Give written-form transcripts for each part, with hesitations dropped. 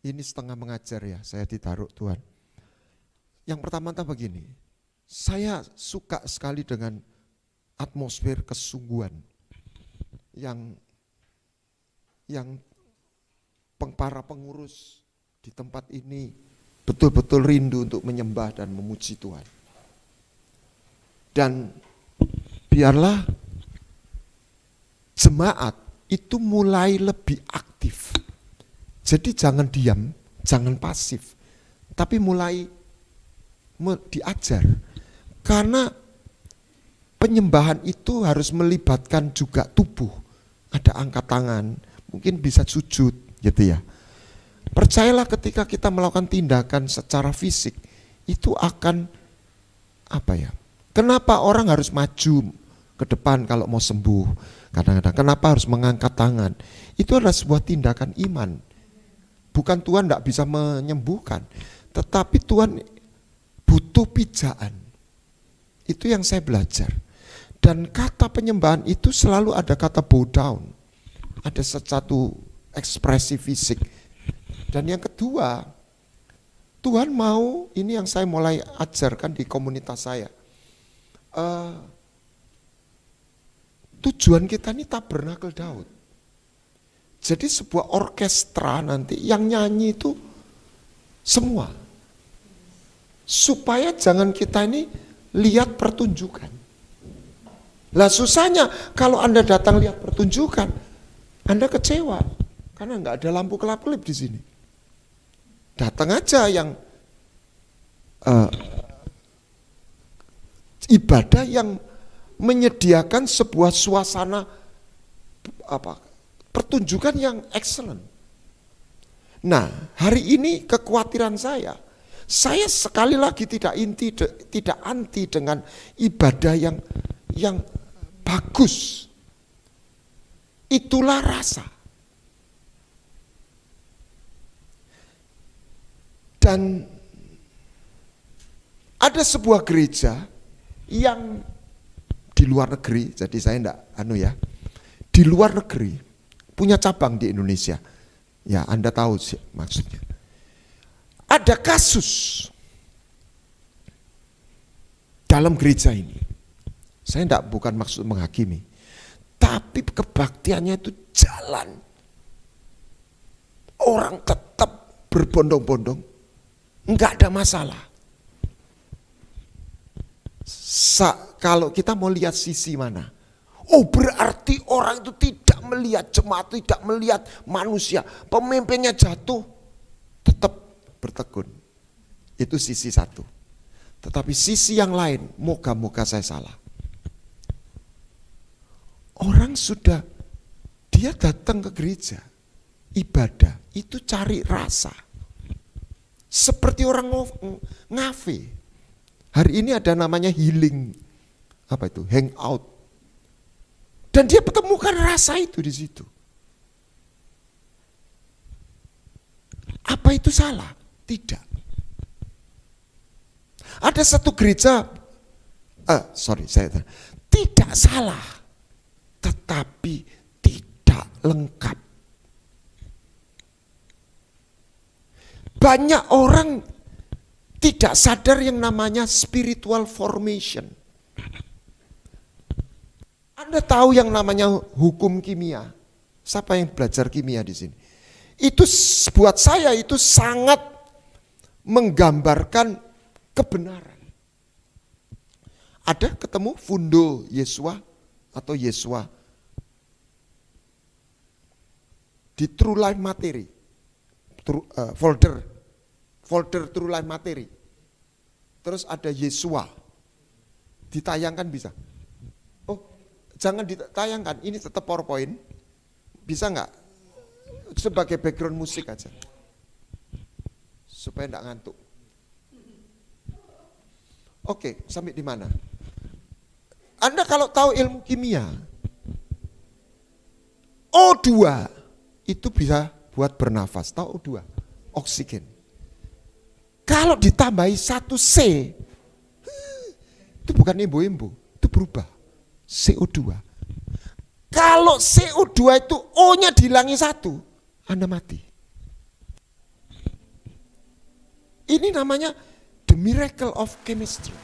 Ini setengah mengajar ya, saya ditaruh Tuhan. Yang pertama-tama begini, saya suka sekali dengan atmosfer kesungguhan yang para pengurus di tempat ini betul-betul rindu untuk menyembah dan memuji Tuhan. Dan biarlah jemaat itu mulai lebih aktif. Jadi jangan diam, jangan pasif, tapi mulai diajar. Karena penyembahan itu harus melibatkan juga tubuh. Ada angkat tangan, mungkin bisa sujud gitu ya. Percayalah ketika kita melakukan tindakan secara fisik, itu akan kenapa orang harus maju ke depan kalau mau sembuh? Kadang-kadang kenapa harus mengangkat tangan? Itu adalah sebuah tindakan iman. Bukan Tuhan tidak bisa menyembuhkan, tetapi Tuhan butuh pijaan. Itu yang saya belajar. Dan kata penyembahan itu selalu ada kata bow down. Ada satu ekspresi fisik. Dan yang kedua, Tuhan mau, ini yang saya mulai ajarkan di komunitas saya. Tujuan kita ini tabernakel Daud. Jadi sebuah orkestra nanti yang nyanyi itu semua. Supaya jangan kita ini lihat pertunjukan. Lah susahnya kalau Anda datang lihat pertunjukan, Anda kecewa. Karena nggak ada lampu kelap-kelip di sini. Datang aja yang ibadah yang menyediakan sebuah suasana pertunjukan yang excellent. Nah, hari ini kekhawatiran saya sekali lagi tidak anti dengan ibadah yang bagus. Itulah rasa. Dan ada sebuah gereja yang di luar negeri, jadi saya enggak di luar negeri punya cabang di Indonesia. Ya, Anda tahu sih maksudnya. Ada kasus dalam gereja ini. Saya bukan maksud menghakimi, tapi kebaktiannya itu jalan. Orang tetap berbondong-bondong, enggak ada masalah. Kalau kita mau lihat sisi mana? Oh, berarti orang itu tidak melihat jemaat, tidak melihat manusia. Pemimpinnya jatuh, tetap bertekun. Itu sisi satu. Tetapi sisi yang lain, moga-moga saya salah. Orang dia datang ke gereja, ibadah, itu cari rasa. Seperti orang ngafe. Hari ini ada namanya healing, hangout. Dan dia pertemukan rasa itu di situ. Apa itu salah? Tidak. Ada satu gereja, tidak salah, tetapi tidak lengkap. Banyak orang tidak sadar yang namanya spiritual formation. Anda tahu yang namanya hukum kimia? Siapa yang belajar kimia di sini? Itu buat saya itu sangat menggambarkan kebenaran. Ada ketemu fundo Yesua atau Yesua di True Life Materi, folder True Life Materi. Terus ada Yesua, ditayangkan bisa. Jangan ditayangkan, ini tetap PowerPoint. Bisa enggak? Sebagai background musik aja. Supaya enggak ngantuk. Oke, sampai di mana? Anda kalau tahu ilmu kimia, O2 itu bisa buat bernafas. Tahu O2? Oksigen. Kalau ditambahi 1C, itu bukan imbu-imbu, itu berubah. CO2. Kalau CO2 itu O-nya dihilangi 1, Anda mati. Ini namanya the miracle of chemistry.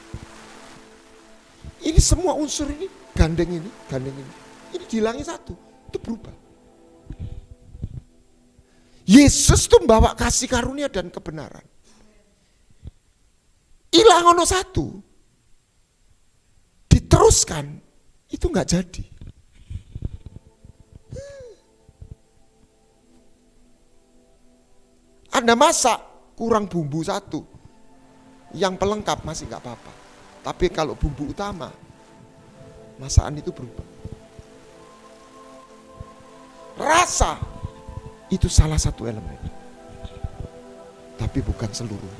Ini semua unsur ini, gandeng ini. Ini dihilangin satu, itu berubah. Yesus tuh membawa kasih karunia dan kebenaran. Hilang ono satu, diteruskan, itu nggak jadi. Anda masak kurang bumbu satu, yang pelengkap masih nggak apa-apa. Tapi kalau bumbu utama, masakan itu berubah. Rasa itu salah satu elemen, tapi bukan seluruh.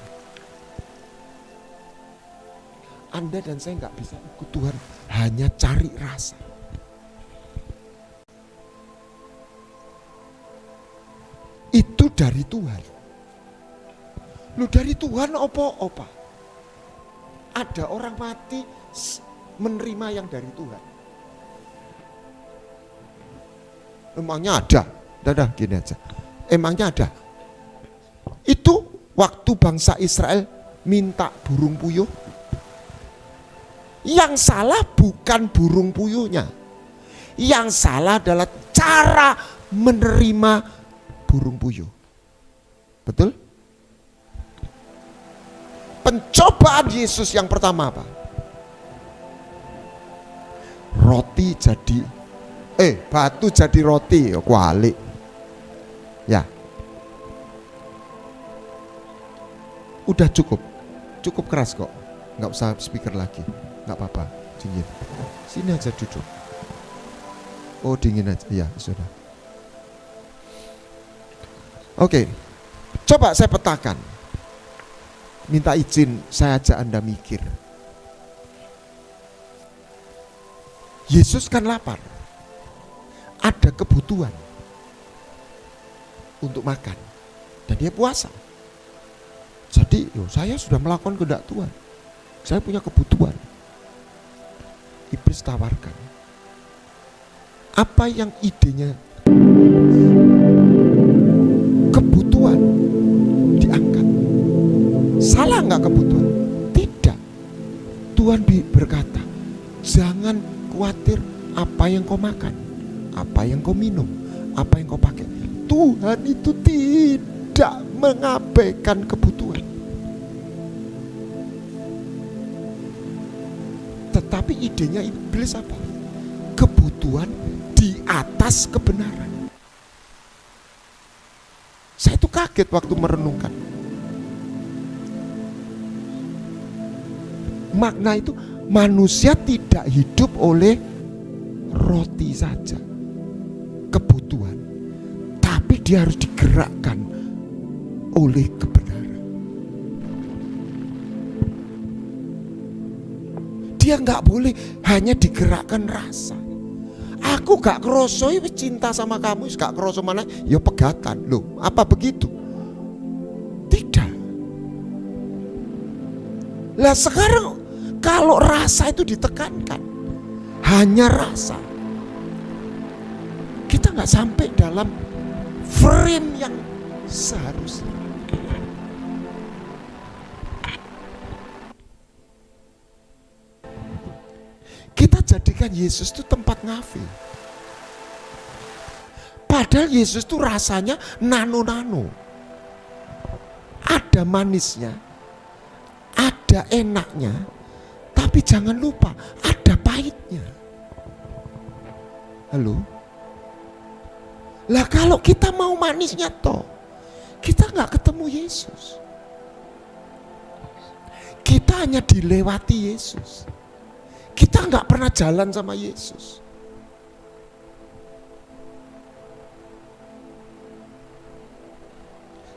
Anda dan saya nggak bisa ikut Tuhan hanya cari rasa. Itu dari Tuhan. Lu dari Tuhan apa? Ada orang mati menerima yang dari Tuhan. Emangnya ada? Dadah gini aja. Emangnya ada? Itu waktu bangsa Israel minta burung puyuh. Yang salah bukan burung puyuhnya. Yang salah adalah cara menerima burung puyuh. Betul? Pencobaan Yesus yang pertama apa? Roti jadi batu jadi roti, kualik. Ya. Udah cukup keras kok. Nggak usah speaker lagi, nggak apa-apa, dingin. Sini aja duduk. Oh dingin aja, ya sudah. Oke, coba saya petakan. Minta izin, saya ajak Anda mikir. Yesus kan lapar. Ada kebutuhan untuk makan. Dan dia puasa. Jadi saya sudah melakukan kehendak Tuhan. Saya punya kebutuhan. Iblis tawarkan. Apa yang idenya? Kebutuhan diangkat. Salah nggak kebutuhan? Tidak. Tuhan berkata, jangan khawatir apa yang kau makan, apa yang kau minum, apa yang kau pakai. Tuhan itu tidak mengabaikan kebutuhan. Tetapi idenya iblis apa? Kebutuhan di atas kebenaran. Saya tuh kaget waktu merenungkan. Makna itu manusia tidak hidup oleh roti saja, kebutuhan, tapi dia harus digerakkan oleh kebenaran. Dia nggak boleh hanya digerakkan rasa. Aku gak kerosoi cinta sama kamu, gak kerosoi mana, ya pegatan. Loh, apa begitu? Tidak. Lah sekarang kalau rasa itu ditekankan, hanya rasa, kita nggak sampai dalam frame yang seharusnya. Kita jadikan Yesus itu tempat ngafil. Padahal Yesus itu rasanya nano-nano. Ada manisnya, ada enaknya, tapi jangan lupa ada pahitnya. Halo? Lah kalau kita mau manisnya toh, kita nggak ketemu Yesus. Kita hanya dilewati Yesus. Kita nggak pernah jalan sama Yesus.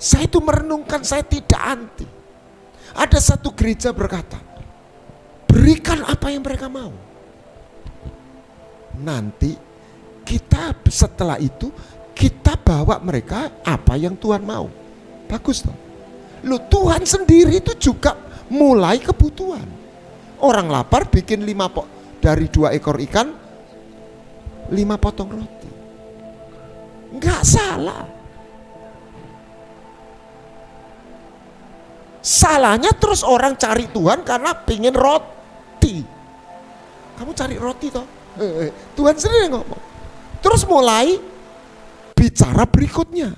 Saya itu merenungkan, saya tidak anti. Ada satu gereja berkata, berikan apa yang mereka mau. Nanti kita setelah itu kita bawa mereka apa yang Tuhan mau. Bagus toh. Loh, Tuhan sendiri itu juga mulai kebutuhan. Orang lapar bikin 5 dari 2 ekor ikan 5 potong roti. Enggak salah. Salahnya terus orang cari Tuhan karena pengen roti. Kamu cari roti toh? Tuhan sendiri ngomong. Terus mulai bicara berikutnya.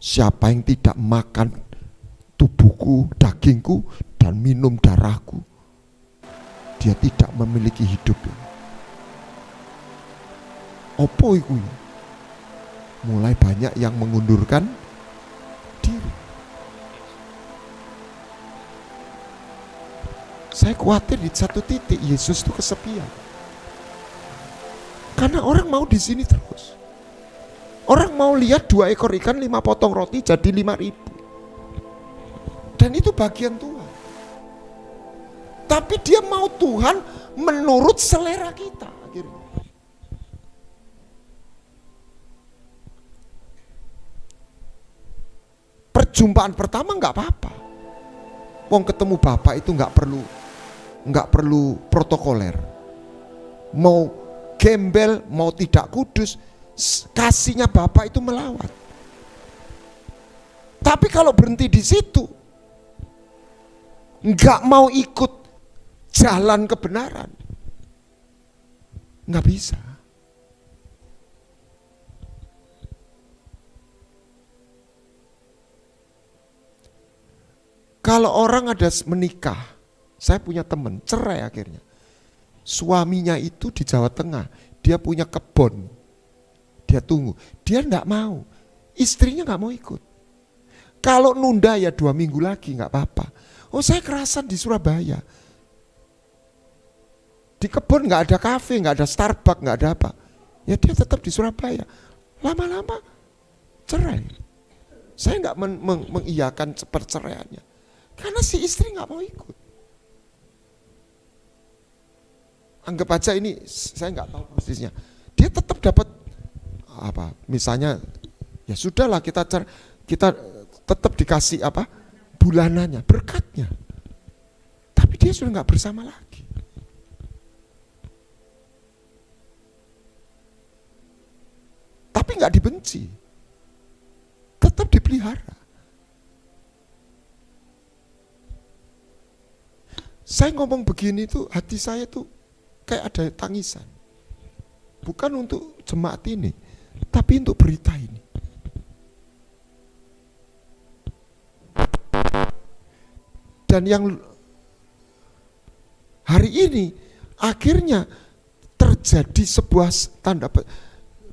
Siapa yang tidak makan tubuhku, dagingku, dan minum darahku, dia tidak memiliki hidup. Opo iku? Mulai banyak yang mengundurkan diri. Saya khawatir di satu titik Yesus itu kesepian. Karena orang mau di sini terus. Orang mau lihat 2 ekor ikan, 5 potong roti jadi 5.000. Dan itu bagian Tuhan. Tapi dia mau Tuhan menurut selera kita akhirnya. Perjumpaan pertama nggak apa-apa. Wong ketemu Bapak itu nggak perlu protokoler. Mau gembel, mau tidak kudus, kasihnya Bapak itu melawat. Tapi kalau berhenti di situ, nggak mau ikut jalan kebenaran, nggak bisa. Kalau orang ada menikah, saya punya teman cerai akhirnya. Suaminya itu di Jawa Tengah, dia punya kebun, dia tunggu, dia enggak mau, istrinya enggak mau ikut. Kalau nunda ya 2 minggu lagi enggak apa-apa. Oh saya kerasan di Surabaya, di kebun enggak ada kafe, enggak ada Starbucks, enggak ada apa. Ya dia tetap di Surabaya. Lama-lama cerai. Saya enggak mengiyakan perceraiannya. Karena si istri nggak mau ikut. Anggap aja ini, saya nggak tahu persisnya. Dia tetap dapat apa? Misalnya, ya sudahlah kita tetap dikasih apa? Bulanannya, berkatnya. Tapi dia sudah nggak bersama lagi. Tapi nggak dibenci, tetap dipelihara. Saya ngomong begini tuh hati saya tuh kayak ada tangisan. Bukan untuk jemaat ini, tapi untuk berita ini. Dan yang hari ini akhirnya terjadi sebuah tanda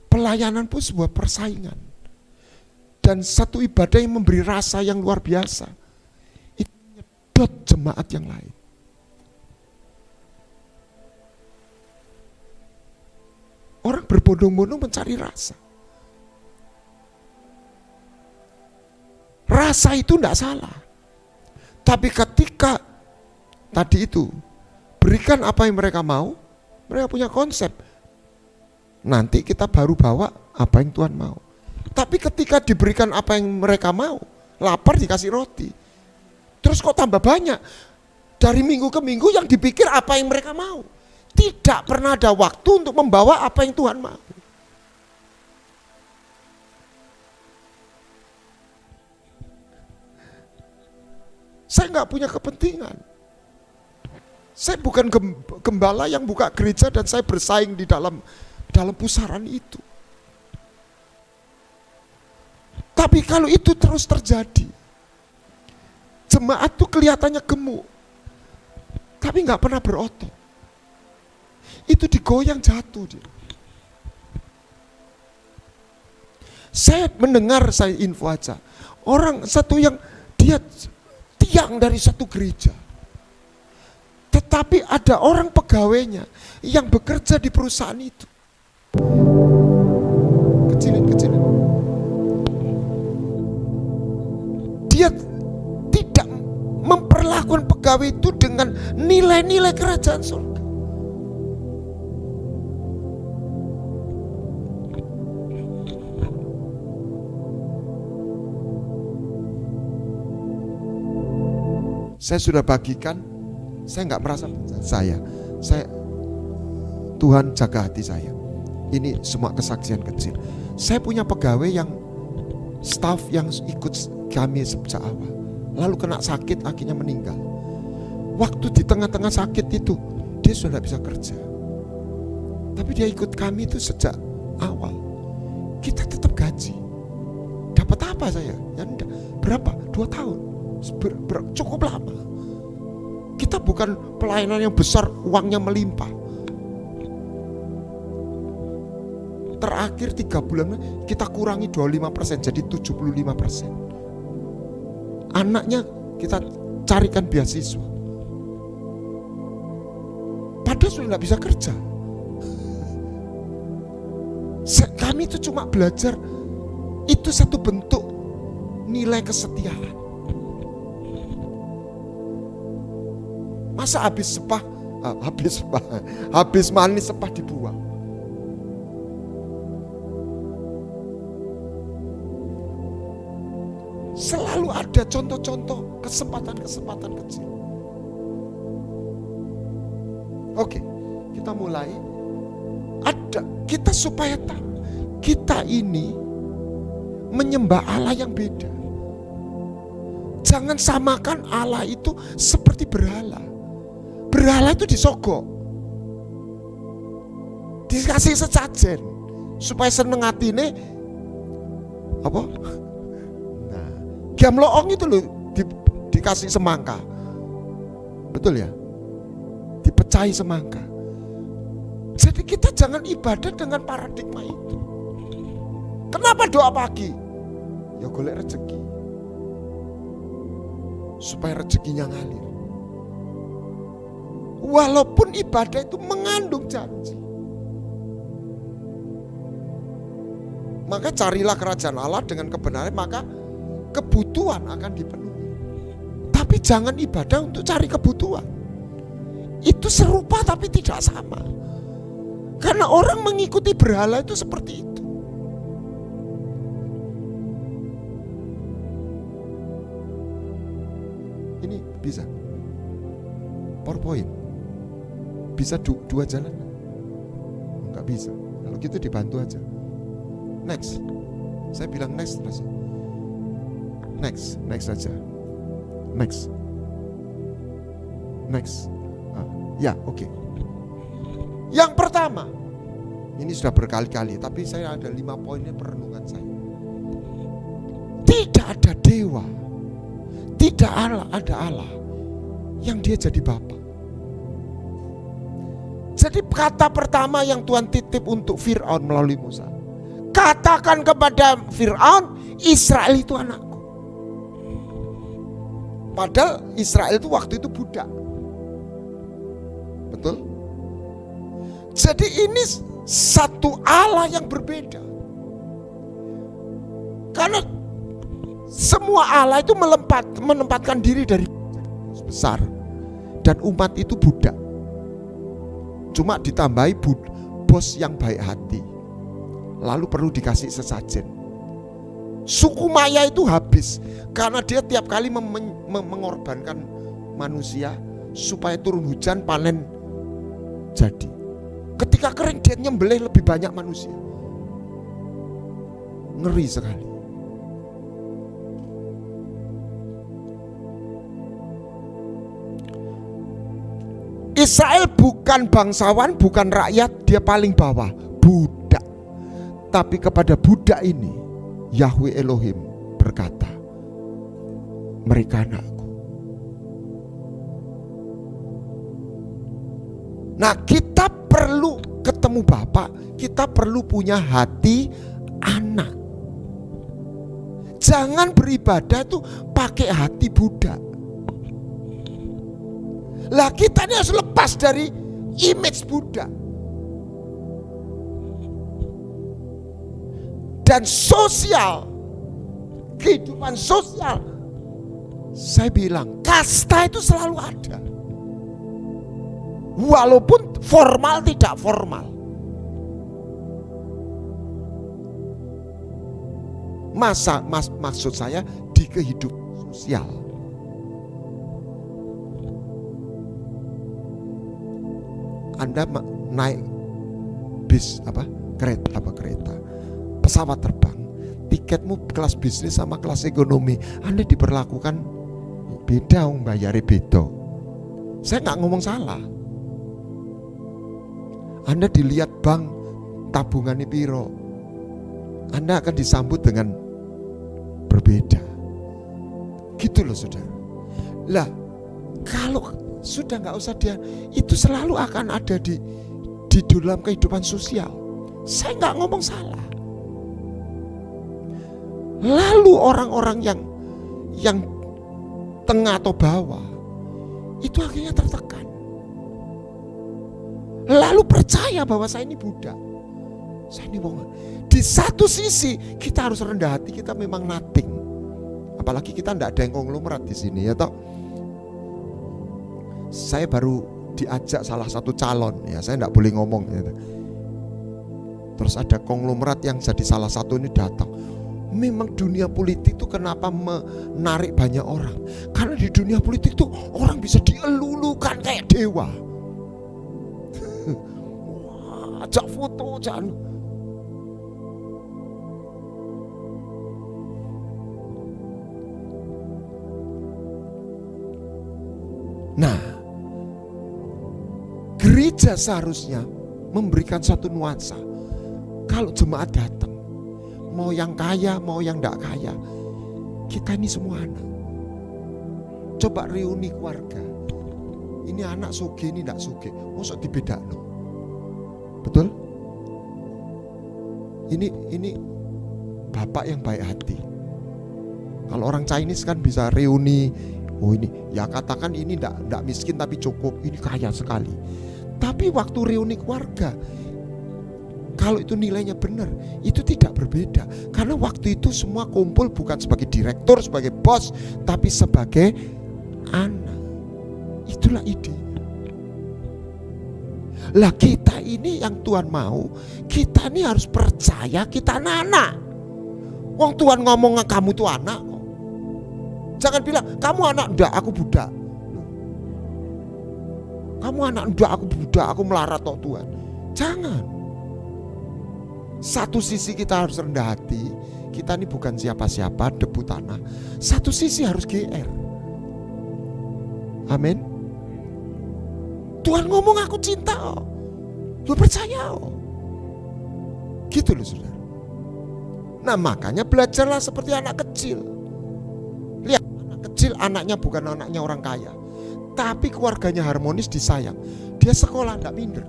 pelayanan pun sebuah persaingan. Dan satu ibadah yang memberi rasa yang luar biasa, itu nyedot jemaat yang lain. Orang berbondong-bondong mencari rasa. Rasa itu tidak salah. Tapi ketika tadi itu, berikan apa yang mereka mau, mereka punya konsep. Nanti kita baru bawa apa yang Tuhan mau. Tapi ketika diberikan apa yang mereka mau, lapar dikasih roti. Terus kok tambah banyak? Dari minggu ke minggu yang dipikir apa yang mereka mau. Tidak pernah ada waktu untuk membawa apa yang Tuhan mau. Saya nggak punya kepentingan. Saya bukan gembala yang buka gereja dan saya bersaing di dalam pusaran itu. Tapi kalau itu terus terjadi, jemaat tuh kelihatannya gemuk, tapi nggak pernah berotot. Itu digoyang jatuh dia. Saya mendengar, saya info aja, orang satu yang dia tiang dari satu gereja, tetapi ada orang pegawainya yang bekerja di perusahaan itu, kecilin. Dia tidak memperlakukan pegawai itu dengan nilai-nilai kerajaan surga. Saya sudah bagikan, saya nggak merasa saya Tuhan jaga hati saya. Ini semua kesaksian kecil. Saya punya pegawai yang staff yang ikut kami sejak awal. lalu kena sakit akhirnya meninggal. Waktu di tengah-tengah sakit itu dia sudah tidak bisa kerja, tapi dia ikut kami itu sejak awal. Kita tetap gaji. Dapat apa saya? Ya enggak. Berapa? 2 tahun. Cukup lama. Kita bukan pelayanan yang besar, uangnya melimpah. Terakhir 3 bulan kita kurangi 25% jadi 75%. Anaknya kita carikan beasiswa. Padahal sudah tidak bisa kerja. Kami itu cuma belajar, itu satu bentuk nilai kesetiaan. Masa habis manis sepah dibuang. Selalu ada contoh-contoh kesempatan-kesempatan kecil. Oke, kita mulai. Ada kita supaya tahu kita ini menyembah Allah yang beda. Jangan samakan Allah itu seperti berhala. Berhala itu disogok, dikasih sesajen supaya seneng hatine apa? Nah, gamloong itu loh dikasih semangka, betul ya? Dipecahi semangka. Jadi kita jangan ibadah dengan paradigma itu. Kenapa doa pagi? Ya golek rezeki, supaya rezekinya ngalir. Walaupun ibadah itu mengandung janji. Maka carilah kerajaan Allah dengan kebenaran, maka kebutuhan akan dipenuhi. Tapi jangan ibadah untuk cari kebutuhan. Itu serupa tapi tidak sama. Karena orang mengikuti berhala itu seperti itu. Ini bisa PowerPoint, bisa 2 jalan? Enggak bisa. Kalau gitu dibantu aja. Next. Saya bilang next terus. Next aja. Next. Ya, oke. Yang pertama, ini sudah berkali-kali, tapi saya ada 5 poinnya perenungan saya. Tidak ada dewa, tidak ada Allah yang dia jadi Bapa. Jadi kata pertama yang Tuhan titip untuk Fir'aun melalui Musa, katakan kepada Fir'aun, Israel itu anakku. Padahal Israel itu waktu itu budak. Betul? Jadi ini satu Allah yang berbeda. Karena semua Allah itu menempatkan diri dari besar, dan umat itu budak. Cuma ditambahi bos yang baik hati, lalu perlu dikasih sesajen. Suku Maya itu habis karena dia tiap kali mengorbankan manusia supaya turun hujan, panen jadi. Ketika kering dia nyembelih lebih banyak manusia. Ngeri sekali. Israel bukan bangsawan, bukan rakyat, dia paling bawah, budak. Tapi kepada budak ini Yahweh Elohim berkata, mereka anakku. Nah, kita perlu ketemu Bapak, kita perlu punya hati anak. Jangan beribadah tuh pakai hati budak. Lah kita ini harus lepas dari image budak. Dan sosial, kehidupan sosial, saya bilang kasta itu selalu ada. Walaupun formal tidak formal. Maksud saya di kehidupan sosial. Anda naik bis kereta, pesawat terbang, tiketmu kelas bisnis sama kelas ekonomi, Anda diperlakukan Beda bayare beda. Saya nggak ngomong salah. Anda dilihat bank tabungannya piro, Anda akan disambut dengan berbeda. Gitu loh saudara. Lah kalau sudah nggak usah dia, itu selalu akan ada di dalam kehidupan sosial. Saya nggak ngomong salah. Lalu orang-orang yang tengah atau bawah itu akhirnya tertekan. Lalu percaya bahwa saya ini Buddha, saya ini wong. Di satu sisi kita harus rendah hati, kita memang nothing. Apalagi kita tidak ada yang konglomerat di sini, ya toh. Saya baru diajak salah satu calon, ya saya tidak boleh ngomong. Ya. Terus ada konglomerat yang jadi salah satu ini datang. Memang dunia politik itu kenapa menarik banyak orang? Karena di dunia politik itu orang bisa dielulukan kayak dewa. Ajak foto, jangan. Nah, gereja seharusnya memberikan satu nuansa. Kalau jemaat datang, mau yang kaya, mau yang tidak kaya, kita ini semua anak. Coba reuni keluarga. Ini anak soge, ini tidak soge. Mosok dibedakan. Betul? Ini bapak yang baik hati. Kalau orang Chinese kan bisa reuni. Oh ini, ya katakan ini tidak miskin tapi cukup. Ini kaya sekali. Tapi waktu reuni keluarga, kalau itu nilainya benar, itu tidak berbeda. Karena waktu itu semua kumpul bukan sebagai direktur, sebagai bos, tapi sebagai anak. Itulah ide. Lah kita ini yang Tuhan mau, kita ini harus percaya kita anak-anak. Wong Tuhan ngomong kamu tuh anak kok. Jangan bilang kamu anak, enggak aku budak. Kamu anak, enggak aku budak, aku melarat kok Tuhan. Jangan. Satu sisi kita harus rendah hati, kita ini bukan siapa-siapa, debu tanah. Satu sisi harus GR. Amin. Tuhan ngomong aku cinta kok. Lu percaya kok. Gitu loh saudara. Nah makanya belajarlah seperti anak kecil. Lihat anak kecil, anaknya bukan anaknya orang kaya, tapi keluarganya harmonis, disayang. Dia sekolah enggak minder.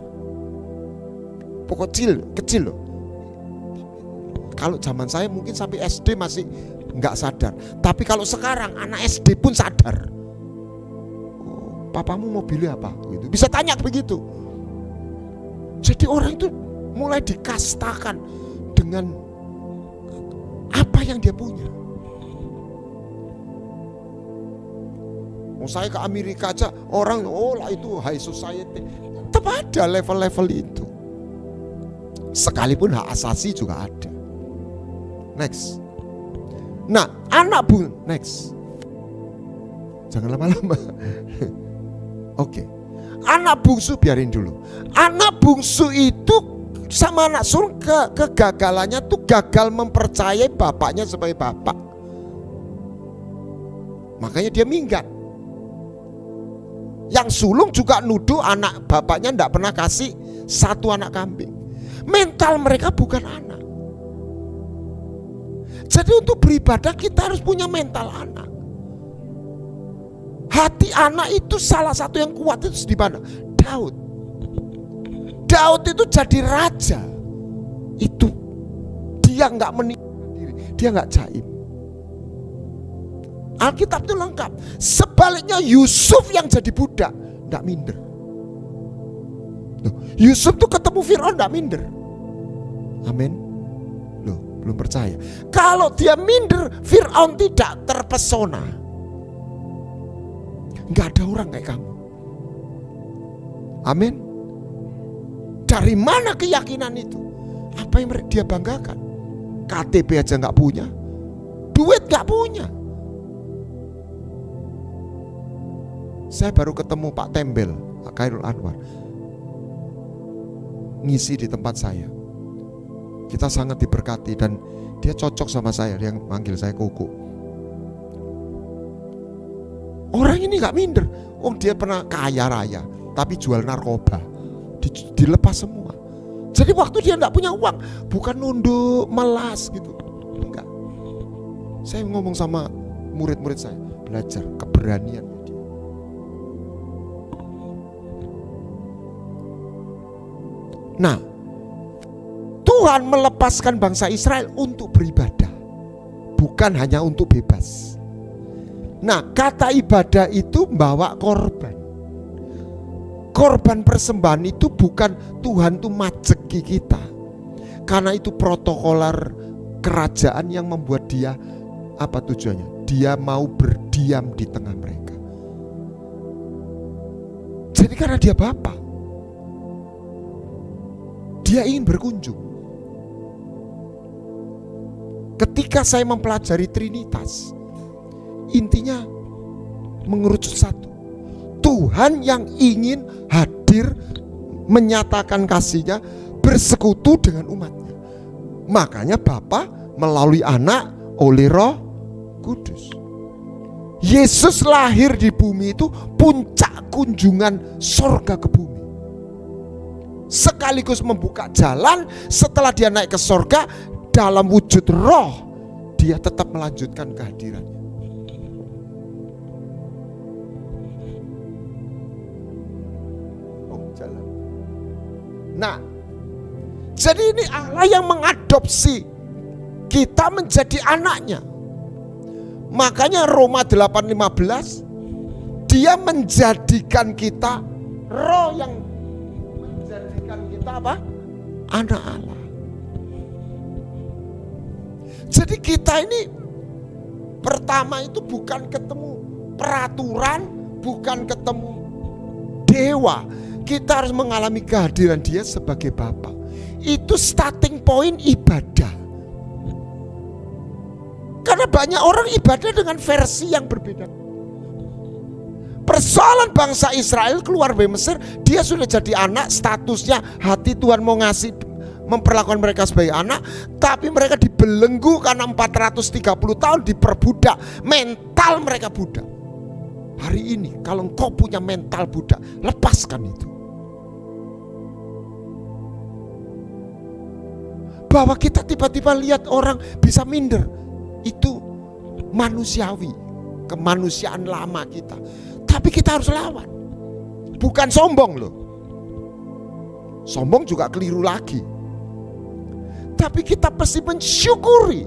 Pokok kecil loh. Kalau zaman saya mungkin sampai SD masih enggak sadar. Tapi kalau sekarang anak SD pun sadar. Oh, papamu mau pilih apa? Gitu. Bisa tanya begitu. Jadi orang itu mulai dikastakan dengan apa yang dia punya. Saya ke Amerika aja orang lah itu high society. Tetap ada level-level itu. Sekalipun hak asasi juga ada. Next. Nah, anak bungsu. Next. Jangan lama-lama. Oke. Anak bungsu biarin dulu. Anak bungsu itu sama anak sulung kegagalannya tuh gagal mempercayai bapaknya sebagai bapak. Makanya dia minggat. Yang sulung juga nuduh anak bapaknya tidak pernah kasih satu anak kambing. Mental mereka bukan anak. Jadi untuk beribadah kita harus punya mental anak. Hati anak itu salah satu yang kuat itu di mana? Daud. Daud itu jadi raja. Itu dia nggak meninggalkan diri, dia nggak jaim. Alkitab itu lengkap. Sebaliknya Yusuf yang jadi budak nggak minder. Yusuf tuh ketemu Fir'aun nggak minder. Amin. Loh, belum percaya. Kalau dia minder, Fir'aun tidak terpesona. Nggak ada orang kayak kamu. Amin. Dari mana keyakinan itu? Apa yang dia banggakan? KTP aja nggak punya, duit nggak punya. Saya baru ketemu Pak Tembel, Pak Khairul Anwar, ngisi di tempat saya. Kita sangat diberkati dan dia cocok sama saya, dia manggil saya Koko. Orang ini gak minder. Oh, dia pernah kaya raya tapi jual narkoba, dilepas semua. Jadi waktu dia gak punya uang, bukan nunduk melas gitu, enggak. Saya ngomong sama murid-murid saya, belajar keberanian dia. Nah, Tuhan melepaskan bangsa Israel untuk beribadah, bukan hanya untuk bebas. Nah, kata ibadah itu membawa korban. Korban persembahan itu bukan Tuhan tuh majeki kita, karena itu protokoler kerajaan yang membuat dia, apa tujuannya? Dia mau berdiam di tengah mereka. Jadi karena dia Bapa, dia ingin berkunjung. Ketika saya mempelajari Trinitas, intinya mengerucut satu, Tuhan yang ingin hadir menyatakan kasihnya, bersekutu dengan umatnya. Makanya Bapa melalui Anak oleh Roh Kudus. Yesus lahir di bumi itu puncak kunjungan sorga ke bumi, sekaligus membuka jalan. Setelah dia naik ke sorga dalam wujud roh, dia tetap melanjutkan kehadirannya. Nah, jadi ini Allah yang mengadopsi kita menjadi anaknya. Makanya Roma 8:15, dia menjadikan kita, roh yang menjadikan kita apa? Anak Allah. Jadi kita ini pertama itu bukan ketemu peraturan, bukan ketemu dewa. Kita harus mengalami kehadiran dia sebagai Bapa. Itu starting point ibadah. Karena banyak orang ibadah dengan versi yang berbeda. Persoalan bangsa Israel keluar dari Mesir, dia sudah jadi anak, statusnya hati Tuhan mau ngasih, memperlakukan mereka sebagai anak, tapi mereka dibelenggu karena 430 tahun diperbudak, mental mereka budak. Hari ini kalau engkau punya mental budak, lepaskan itu. Bahwa kita tiba-tiba lihat orang bisa minder, itu manusiawi, kemanusiaan lama kita. Tapi kita harus lawan. Bukan sombong loh. Sombong juga keliru lagi. Tapi kita pasti mensyukuri.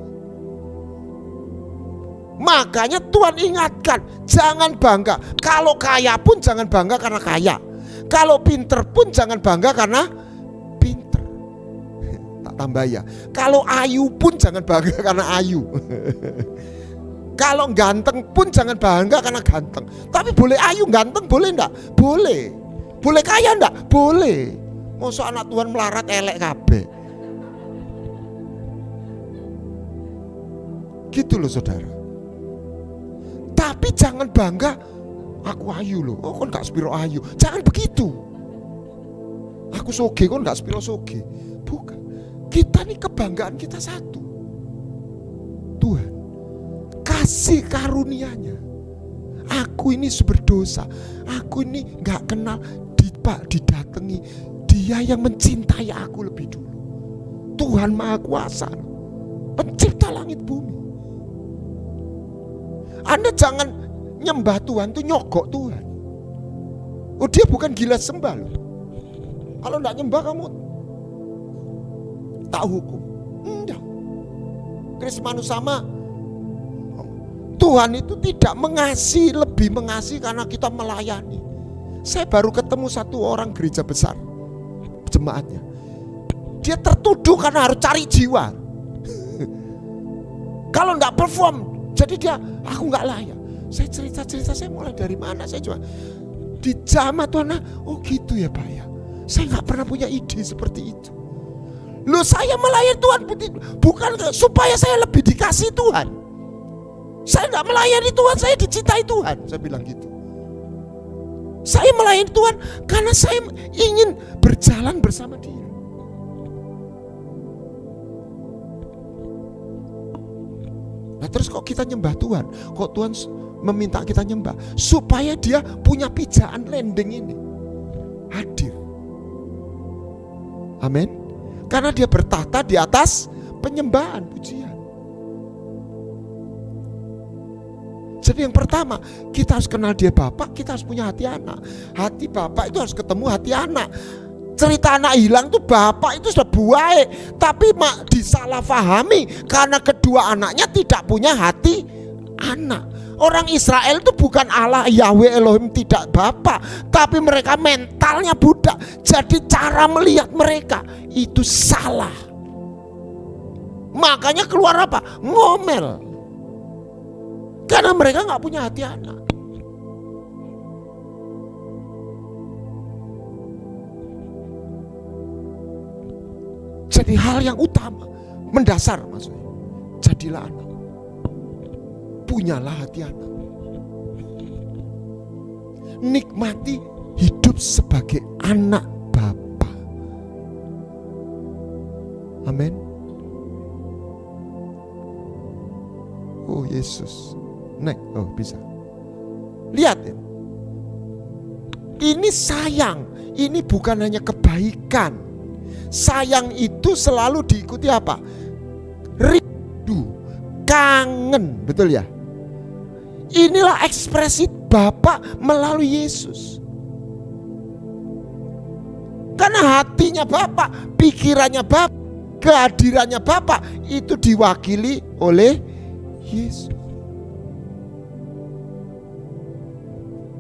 Makanya Tuhan ingatkan, jangan bangga. Kalau kaya pun jangan bangga karena kaya. Kalau pinter pun jangan bangga karena pinter. Tak tambah ya. Kalau ayu pun jangan bangga karena ayu. Kalau ganteng pun jangan bangga karena ganteng. Tapi boleh ayu ganteng, boleh enggak? Boleh. Boleh kaya enggak? Boleh. Mosok anak Tuhan melarat elek kabeh. Gitu loh saudara. Tapi jangan bangga, aku ayu loh. Oh kon gak spiro ayu. Jangan begitu. Aku soge, kon gak spiro soge. Bukan. Kita nih kebanggaan kita satu, Tuhan kasih karunia-Nya. Aku ini berdosa, aku ini gak kenal, didatangi Dia yang mencintai aku lebih dulu. Tuhan Maha Kuasa, pencipta langit bumi. Anda jangan nyembah Tuhan tuh nyogok Tuhan. Oh dia bukan gila sembah loh. Kalau enggak nyembah kamu tak hukum. Enggak. Krismanu sama. Tuhan itu tidak mengasihi, lebih mengasihi karena kita melayani. Saya baru ketemu satu orang gereja besar, jemaatnya. Dia tertuduh karena harus cari jiwa. Kalau enggak perform, jadi dia, aku nggak layak. Saya cerita, saya mulai dari mana? Saya coba di jamaah Tuhan. Oh gitu ya Pak ya. Saya nggak pernah punya ide seperti itu. Loh saya melayani Tuhan bukan supaya saya lebih dikasih Tuhan. Saya nggak melayani Tuhan, saya dicintai Tuhan. Saya bilang gitu. Saya melayani Tuhan karena saya ingin berjalan bersama Dia. Nah terus kok kita nyembah Tuhan? Kok Tuhan meminta kita nyembah? Supaya dia punya pijaan landing ini hadir. Amin. Karena dia bertahta di atas penyembahan, pujian. Jadi yang pertama, kita harus kenal dia Bapak, kita harus punya hati anak. Hati Bapak itu harus ketemu hati anak. Cerita anak hilang tuh Bapak itu sudah baik, tapi disalahfahami karena kedua anaknya tidak punya hati anak. Orang Israel itu bukan Allah Yahweh Elohim tidak Bapak, tapi mereka mentalnya budak. Jadi cara melihat mereka itu salah. Makanya keluar apa? Ngomel. Karena mereka gak punya hati anak. Jadi hal yang utama, mendasar maksudnya, jadilah anak. Punyalah hati anak. Nikmati hidup sebagai anak Bapa. Amin. Oh Yesus. Oh bisa. Lihat ya. Ini sayang. Ini bukan hanya kebaikan. Sayang itu selalu diikuti apa? Rindu, kangen, betul ya? Inilah ekspresi Bapa melalui Yesus. Karena hatinya Bapa, pikirannya Bapa, kehadirannya Bapa itu diwakili oleh Yesus.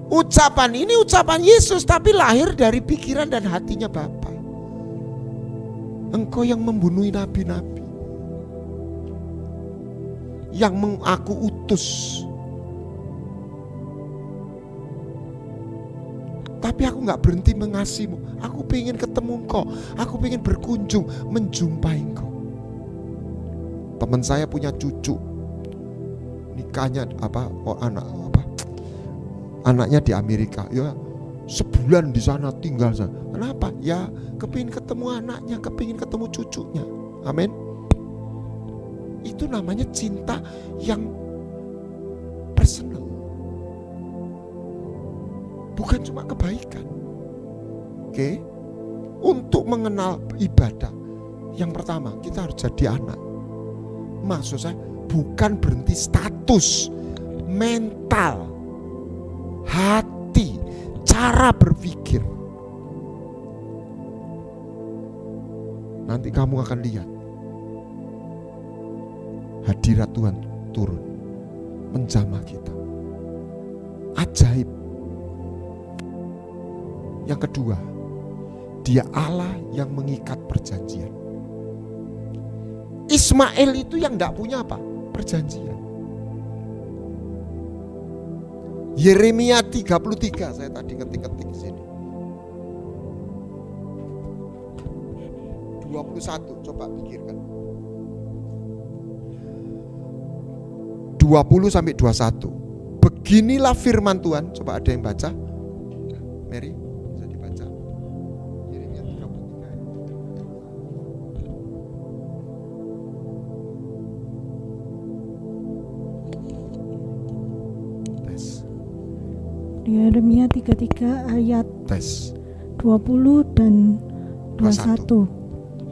Ucapan ini ucapan Yesus, tapi lahir dari pikiran dan hatinya Bapa. Engkau yang membunuh nabi-nabi, yang aku utus, tapi aku gak berhenti mengasihimu. Aku pengen ketemu engkau, aku pengen berkunjung, menjumpai engkau. Teman saya punya cucu, nikahnya anaknya di Amerika, ya sebulan di sana tinggal sana. Kenapa? Ya kepingin ketemu anaknya, kepingin ketemu cucunya. Amin. Itu namanya cinta yang personal, bukan cuma kebaikan. Oke? Untuk mengenal ibadah, yang pertama kita harus jadi anak. Maksud saya bukan berhenti status, mental, hati, cara berpikir. Nanti kamu akan lihat hadirat Tuhan turun menjamah kita. Ajaib. Yang kedua, Dia Allah yang mengikat perjanjian. Ismail itu yang tidak punya apa? Perjanjian. Yeremia 33, saya tadi ketik-ketik di sini. 21, coba pikirkan. 20 sampai 21. Beginilah firman Tuhan. Coba ada yang baca? Mary, bisa dibaca. Yeremia 33. Tes. Yeremia 33 ayat Tes. 20 dan 21.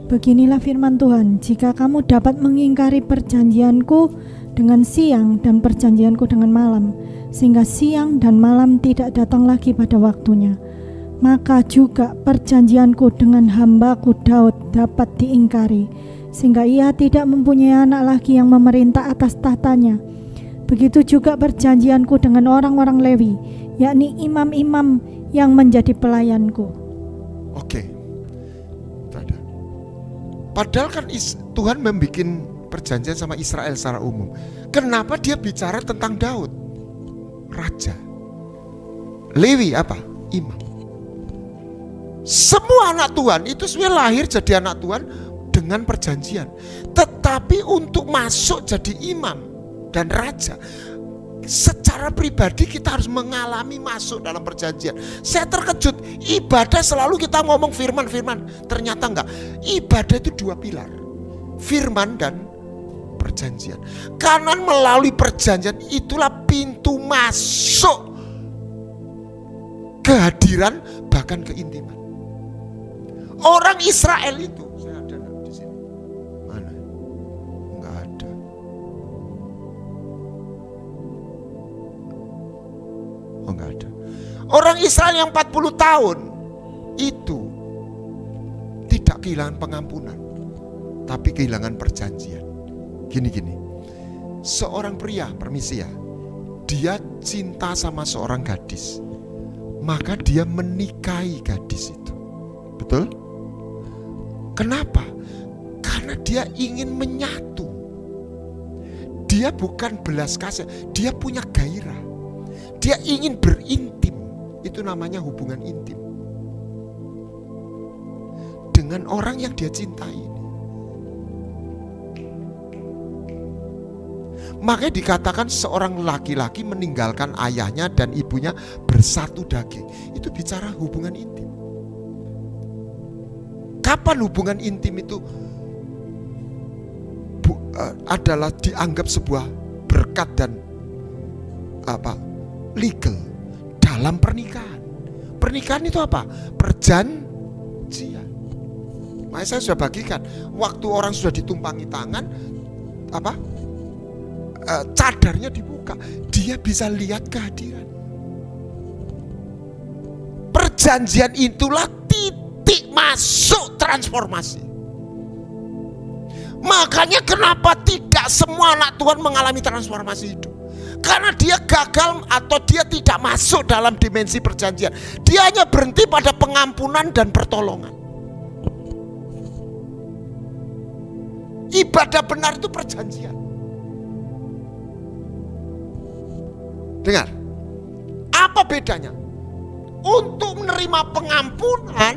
Beginilah firman Tuhan, jika kamu dapat mengingkari perjanjianku dengan siang dan perjanjianku dengan malam, sehingga siang dan malam tidak datang lagi pada waktunya, maka juga perjanjianku dengan hambaku Daud dapat diingkari, sehingga ia tidak mempunyai anak lagi yang memerintah atas tahtanya. Begitu juga perjanjianku dengan orang-orang Lewi, yakni imam-imam yang menjadi pelayanku. Oke. Padahal kan Tuhan membuat perjanjian sama Israel secara umum. Kenapa dia bicara tentang Daud? Raja. Lewi apa? Imam. Semua anak Tuhan itu sebenarnya lahir jadi anak Tuhan dengan perjanjian. Tetapi untuk masuk jadi imam dan raja, secara pribadi kita harus mengalami masuk dalam perjanjian. Saya terkejut, ibadah selalu kita ngomong firman. Ternyata enggak. Ibadah itu dua pilar, firman dan perjanjian. Karena melalui perjanjian itulah pintu masuk kehadiran, bahkan keintiman. Orang Israel itu, saya ada di sini. Mana? Enggak ada. Oh, enggak ada. Orang Israel yang 40 tahun itu tidak kehilangan pengampunan, tapi kehilangan perjanjian. Gini. Seorang pria, permisi ya, dia cinta sama seorang gadis, maka dia menikahi gadis itu. Betul? Kenapa? Karena dia ingin menyatu. Dia bukan belas kasih, dia punya gairah. Dia ingin berintim. Itu namanya hubungan intim dengan orang yang dia cintai. Makanya dikatakan seorang laki-laki meninggalkan ayahnya dan ibunya, bersatu daging. Itu bicara hubungan intim. Kapan hubungan intim itu adalah dianggap sebuah berkat dan legal dalam pernikahan? Pernikahan itu apa? Perjanjian. Makanya saya sudah bagikan, waktu orang sudah ditumpangi tangan, cadarnya dibuka, dia bisa lihat kehadiran. Perjanjian itulah titik masuk transformasi. Makanya kenapa tidak semua anak Tuhan mengalami transformasi hidup? Karena dia gagal atau dia tidak masuk dalam dimensi perjanjian. Dia hanya berhenti pada pengampunan dan pertolongan. Ibadah benar itu perjanjian. Dengar, apa bedanya? Untuk menerima pengampunan,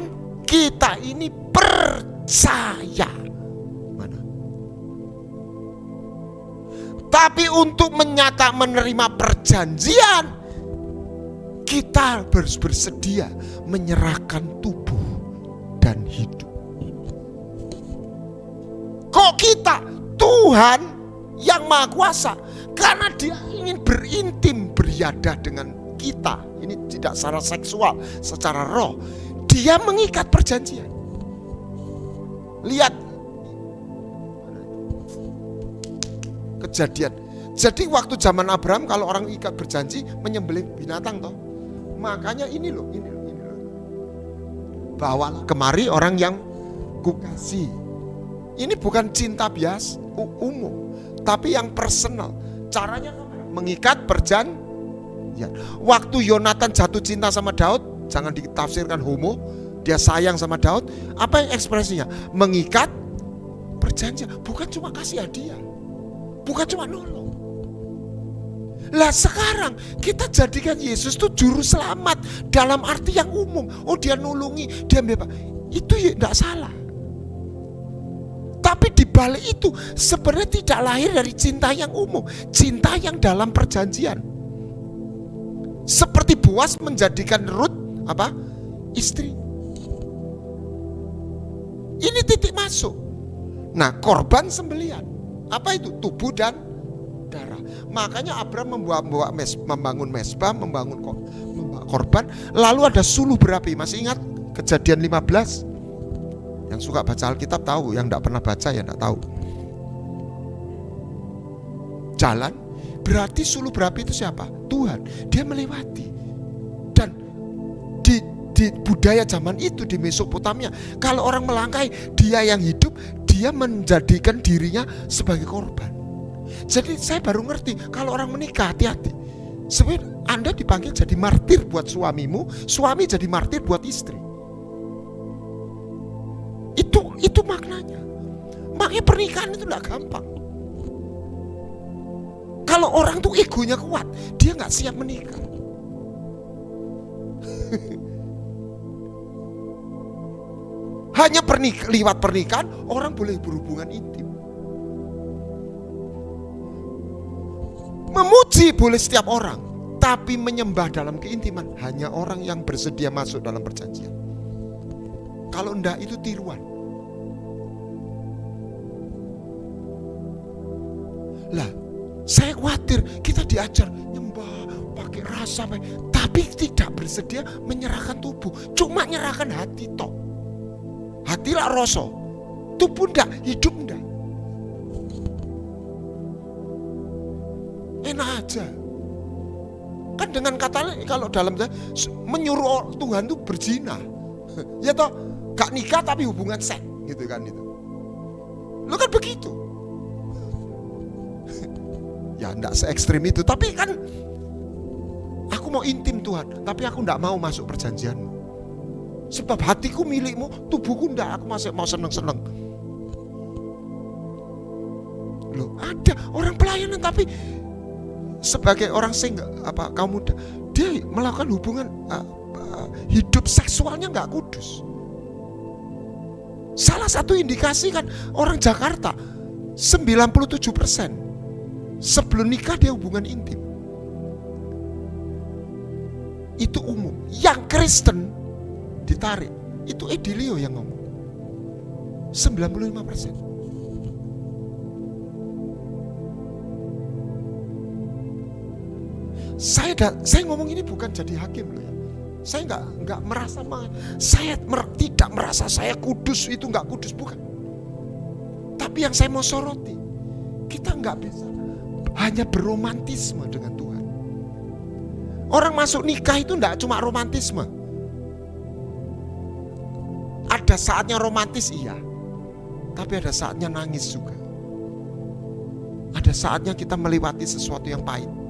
kita ini percaya. Mana? Tapi untuk menerima perjanjian, kita harus bersedia menyerahkan tubuh dan hidup. Kok kita? Tuhan yang Maha Kuasa, karena dia ingin berintim, beriadah dengan kita. Ini tidak secara seksual, secara roh. Dia mengikat perjanjian. Lihat Kejadian. Jadi waktu zaman Abraham, kalau orang ikat berjanji menyembelih binatang toh. Makanya ini loh. Bawalah kemari orang yang kukasih. Ini bukan cinta biasa umum, tapi yang personal. Caranya mengikat perjanjian. Waktu Yonatan jatuh cinta sama Daud, jangan ditafsirkan homo, dia sayang sama Daud. Apa yang ekspresinya? Mengikat perjanjian. Bukan cuma kasih hadiah, bukan cuma nolong. Lah sekarang kita jadikan Yesus itu juru selamat dalam arti yang umum. Oh, dia nulungi, dia bebas. Itu ya tidak salah. Tapi di balik itu sebenarnya tidak lahir dari cinta yang umum, cinta yang dalam perjanjian. Seperti Boas menjadikan Rut istri. Ini titik masuk. Nah, korban sembelihan. Apa itu? Tubuh dan darah. Makanya Abraham membangun mesbah, membangun korban. Lalu ada suluh berapi. Masih ingat Kejadian 15? Yang suka baca Alkitab tahu, yang tidak pernah baca ya tidak tahu. Jalan, berarti suluh berapi itu siapa? Tuhan. Dia melewati. Dan di budaya zaman itu di Mesopotamia, kalau orang melangkahi, dia yang hidup, dia menjadikan dirinya sebagai korban. Jadi saya baru ngerti, kalau orang menikah hati-hati. Sebenarnya Anda dipanggil jadi martir buat suamimu, suami jadi martir buat istri. Itu maknanya. Makanya pernikahan itu gak gampang. Kalau orang tuh egonya kuat, dia gak siap menikah. Hanya lewat pernikahan orang boleh berhubungan intim. Memuji boleh setiap orang, tapi menyembah dalam keintiman hanya orang yang bersedia masuk dalam perjanjian. Kalau enggak, itu tiruan. Lah, saya khawatir kita diajar nyembah pakai rasa, tapi tidak bersedia menyerahkan tubuh, cuma menyerahkan hati tok. Hati lah rasa, tubuh ndak, hidup ndak. Enak aja. Kan dengan kata lain, kalau dalam menyuruh Tuhan itu berzina, ya toh, gak nikah tapi hubungan seks, gitu kan itu. Lo kan begitu. Ya enggak se ekstrim itu, tapi kan aku mau intim Tuhan, tapi aku enggak mau masuk perjanjianmu. Sebab hatiku milikmu, tubuhku enggak, aku masih mau seneng-seneng. Loh, ada orang pelayanan tapi sebagai orang kaum muda, dia melakukan hubungan hidup seksualnya enggak kudus. Salah satu indikasi kan orang Jakarta 97% sebelum nikah dia hubungan intim. Itu umum. Yang Kristen ditarik, itu Edilio yang ngomong. 95%. Saya ngomong ini bukan jadi hakim loh ya. Saya nggak merasa, tidak merasa saya kudus, itu nggak kudus, bukan. Tapi yang saya mau soroti, kita nggak bisa hanya berromantisme dengan Tuhan. Orang masuk nikah itu enggak cuma romantisme. Ada saatnya romantis iya, tapi ada saatnya nangis juga. Ada saatnya kita melewati sesuatu yang pahit.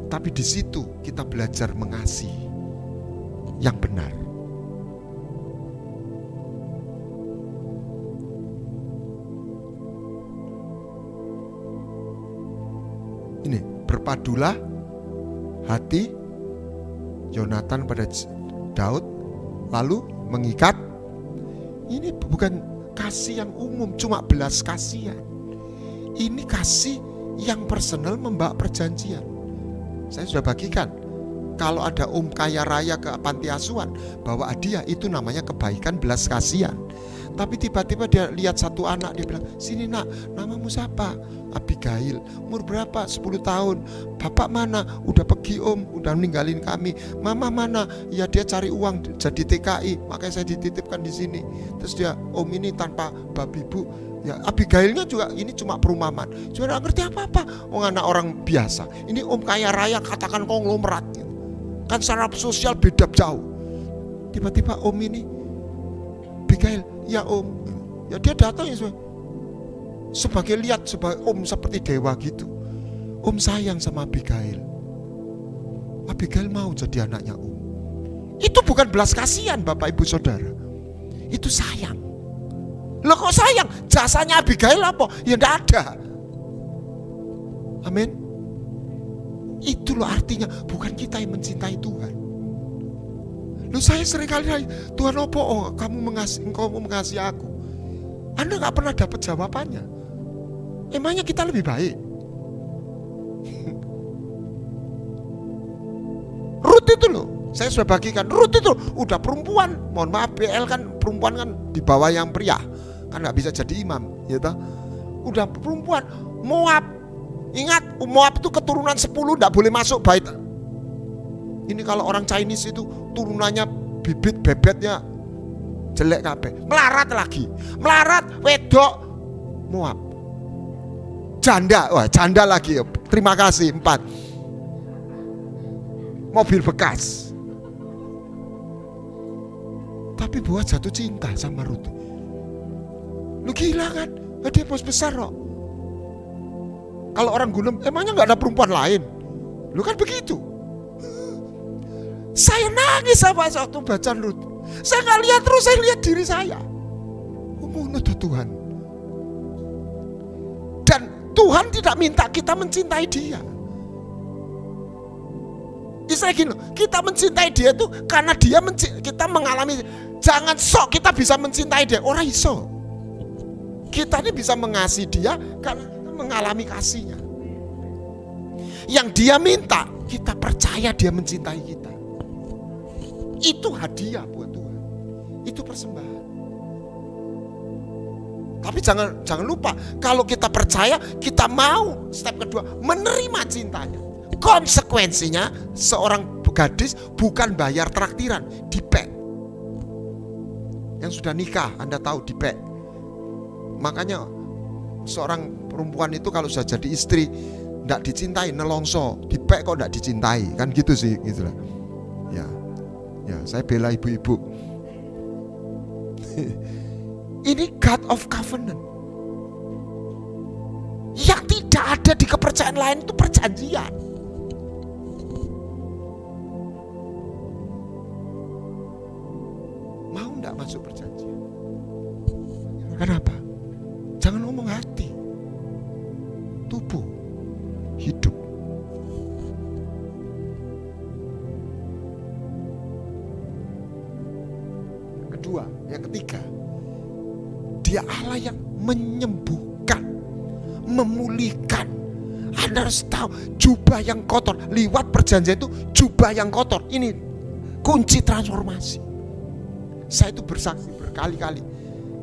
Tapi di situ kita belajar mengasihi yang benar. Ini, berpadulah hati Yonatan pada Daud, lalu mengikat. Ini bukan kasih yang umum, cuma belas kasihan. Ini kasih yang personal membawa perjanjian. Saya sudah bagikan, kalau ada kaya raya ke panti asuhan, bawa hadiah, itu namanya kebaikan belas kasihan. Tapi tiba-tiba dia lihat satu anak, dia bilang, sini nak, namamu siapa? Abigail. Umur berapa? 10 tahun. Bapak mana? Udah pergi om, udah ninggalin kami. Mama mana? Ya dia cari uang jadi TKI, makanya saya dititipkan di sini. Terus dia, om ini tanpa babi bu. Ya Abigailnya juga ini cuma perumpamaan. Cuma gak ngerti apa-apa. Anak orang biasa. Ini om kaya raya, katakan konglomerat gitu. Kan secara sosial beda jauh. Tiba-tiba om ini, Abigail, ya om. Ya dia datang ya sebagai om seperti dewa gitu. Om sayang sama Abigail. Abigail mau jadi anaknya om. Itu bukan belas kasihan Bapak Ibu Saudara. Itu sayang. Loh kok sayang? Jasanya Abigail apa? Ya enggak ada. Amin. Itu loh artinya, bukan kita yang mencintai Tuhan. Loh saya seringkali, Tuhan apa? Oh, engkau mengasihi aku. Anda gak pernah dapat jawabannya. Emangnya kita lebih baik? Ruth itu loh, saya sudah bagikan. Ruth itu udah perempuan. Mohon maaf, BL kan perempuan kan di bawah yang pria, kan gak bisa jadi imam, ya toh? Udah perempuan. Moab, ingat Moab itu keturunan 10, gak boleh masuk bait. Ini kalau orang Chinese itu turunannya bibit bebetnya jelek kabeh. Melarat lagi. Melarat wedok Moab. Janda, wah janda lagi. Terima kasih 4. Mobil bekas. Tapi buat jatuh cinta sama Ruth. Lu gila kan? Dia bos besar loh. Kalau orang gulem, emangnya gak ada perempuan lain? Lu kan begitu. Saya nangis sama waktu baca Ruth. Saya gak lihat terus, saya lihat diri saya. Menurut Tuhan. Dan Tuhan tidak minta kita mencintai dia. Istilah gini, kita mencintai dia itu karena dia kita mengalami. Jangan sok kita bisa mencintai dia. Orang iso. Kita ini bisa mengasihi dia karena kita mengalami kasihnya. Yang dia minta, kita percaya dia mencintai kita. Itu hadiah buat Tuhan. Itu persembahan. Tapi jangan lupa, kalau kita percaya, kita mau step kedua menerima cintanya. Konsekuensinya seorang gadis bukan bayar traktiran, dipek. Yang sudah nikah, Anda tahu dipek. Makanya seorang perempuan itu kalau sudah jadi istri tidak dicintai, nelongso, dipek kok tidak dicintai, kan gitu sih, gitulah. Ya, saya bela ibu-ibu. Ini God of Covenant. Yang tidak ada di kepercayaan lain itu perjanjian. Mau enggak masuk perjanjian? Kenapa? Jangan ngomong hati, tubuh, hidup. Kedua, yang ketiga, Dia Allah yang menyembuhkan, memulihkan. Anda harus tahu, jubah yang kotor, liwat perjanjian itu jubah yang kotor. Ini kunci transformasi. Saya itu bersaksi berkali-kali.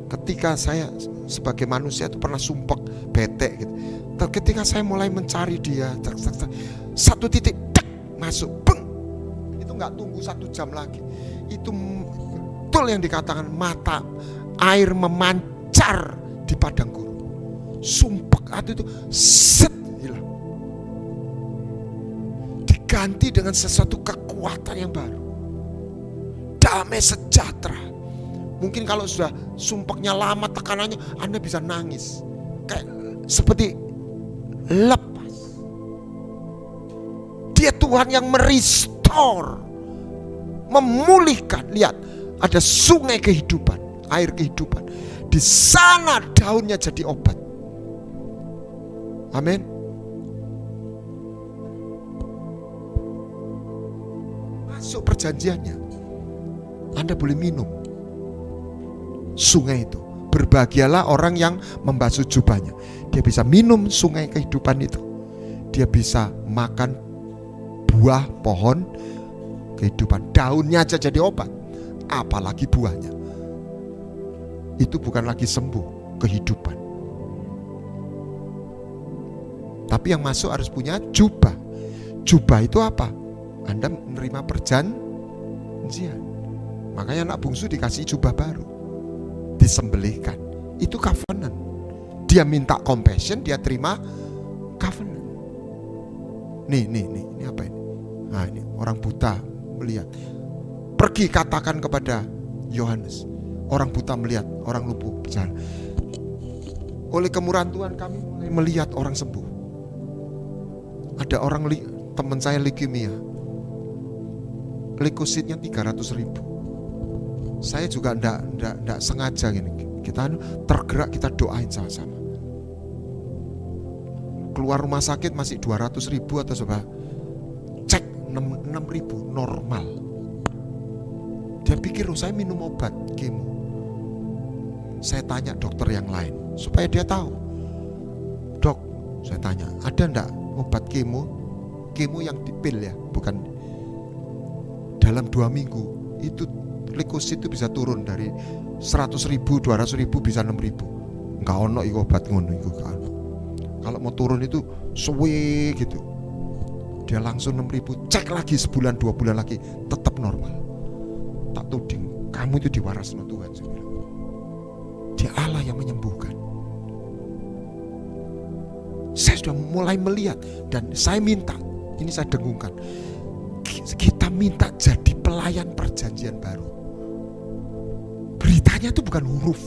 Ketika saya sebagai manusia itu pernah sumpek, bete gitu. Ketika saya mulai mencari Dia, satu titik, masuk, beng. Itu nggak tunggu 1 jam lagi. Itu betul yang dikatakan mata air memancar di padang gurun. Sumpek itu set hilang. Diganti dengan sesuatu kekuatan yang baru. Damai sejahtera. Mungkin kalau sudah sumpeknya lama, tekanannya, Anda bisa nangis. Kayak seperti lepas. Dia Tuhan yang merestore, memulihkan. Lihat, ada sungai kehidupan, air kehidupan. Di sana daunnya jadi obat. Amin. Masuk perjanjiannya, Anda boleh minum sungai itu. Berbahagialah orang yang membasuh jubahnya. Dia bisa minum sungai kehidupan itu. Dia bisa makan buah pohon kehidupan. Daunnya aja jadi obat, apalagi buahnya. Itu bukan lagi sembuh, kehidupan. Tapi yang masuk harus punya jubah. Jubah itu apa? Anda menerima perjanjian. Makanya anak bungsu dikasih jubah baru, disembelihkan. Itu covenant. Dia minta compassion, dia terima covenant. Ini apa ini? Nah, ini orang buta melihat. Pergi katakan kepada Yohanes. Orang buta melihat, orang lumpuh berjalan. Oleh kemurahan Tuhan kami mulai melihat orang sembuh. Ada orang teman saya leukemia, leukositnya 300.000. Saya juga enggak sengaja gini. Kita tergerak, kita doain sama-sama. Keluar rumah sakit masih 200.000 atau coba cek 6.000 normal. Dia pikir saya minum obat kemo. Saya tanya dokter yang lain supaya dia tahu. Dok, saya tanya, ada enggak obat kemo? Kemo yang dipil ya, bukan. Dalam 2 minggu itu leukosit itu bisa turun dari 100.000, 200.000 bisa 6.000. Enggak ono iku obat ngono iku kan. Kalau mau turun itu suwe gitu. Dia langsung 6.000, cek lagi sebulan 2 bulan lagi tetap normal. Tak tuding, kamu itu diwaras sama Tuhan. Saya bilang. Dia Allah yang menyembuhkan. Saya sudah mulai melihat dan saya minta, ini saya dengungkan, kita minta jadi pelayan perjanjian baru. Beritanya itu bukan huruf.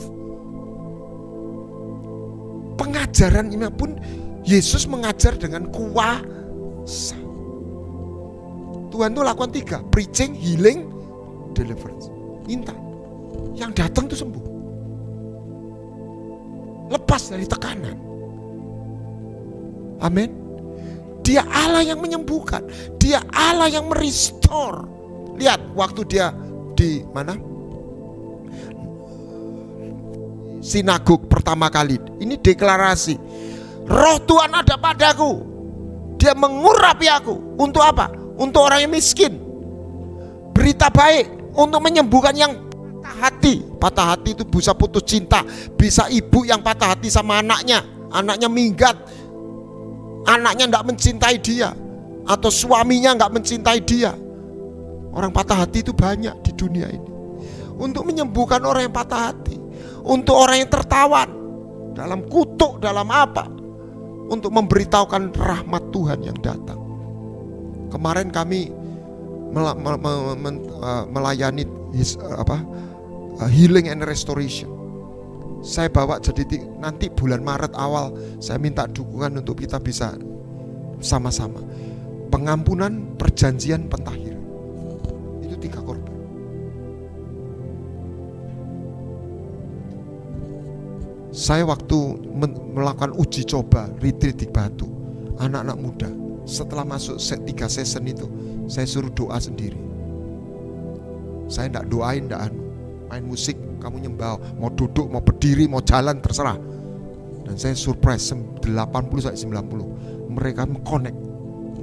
Pengajaran ini pun Yesus mengajar dengan kuasa. Tuhan itu lakukan 3, preaching, healing, deliverance. Minta yang datang itu sembuh, lepas dari tekanan. Amin. Dia Allah yang menyembuhkan, Dia Allah yang merestore. Lihat waktu dia di mana? Sinagog pertama kali. Ini deklarasi. Roh Tuhan ada padaku. Dia mengurapi aku. Untuk apa? Untuk orang yang miskin. Berita baik untuk menyembuhkan yang patah hati. patah hati itu bisa putus cinta, bisa ibu yang patah hati sama anaknya minggat, anaknya tidak mencintai dia, atau suaminya nggak mencintai dia. Orang patah hati itu banyak di dunia ini. Untuk menyembuhkan orang yang patah hati, untuk orang yang tertawan dalam kutuk, dalam apa, untuk memberitahukan rahmat Tuhan yang datang. Kemarin kami melayani healing and restoration. Saya bawa jadi nanti bulan Maret awal, saya minta dukungan untuk kita bisa sama-sama pengampunan perjanjian pentahiran. Itu 3 korban. Saya waktu melakukan uji coba retreat di Batu, anak-anak muda, setelah masuk 3 season itu, saya suruh doa sendiri. Saya tidak doain, tidak main musik, kamu nyembah, mau duduk, mau berdiri, mau jalan, terserah. Dan saya surprise 80-90 mereka connect.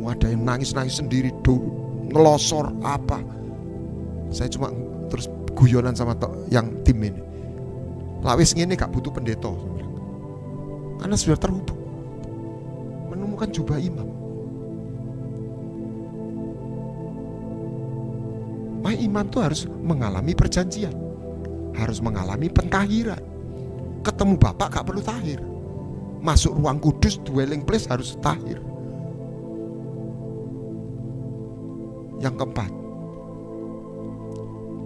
Ada yang nangis-nangis sendiri, ngelosor apa. Saya cuma terus guyonan sama yang tim ini. Lawis ngene gak butuh pendeta, karena sudah terhubung, menemukan jubah imam. Iman tuh harus mengalami perjanjian, harus mengalami pentahiran. Ketemu Bapak gak perlu tahir, masuk ruang kudus, dwelling place harus tahir. Yang keempat,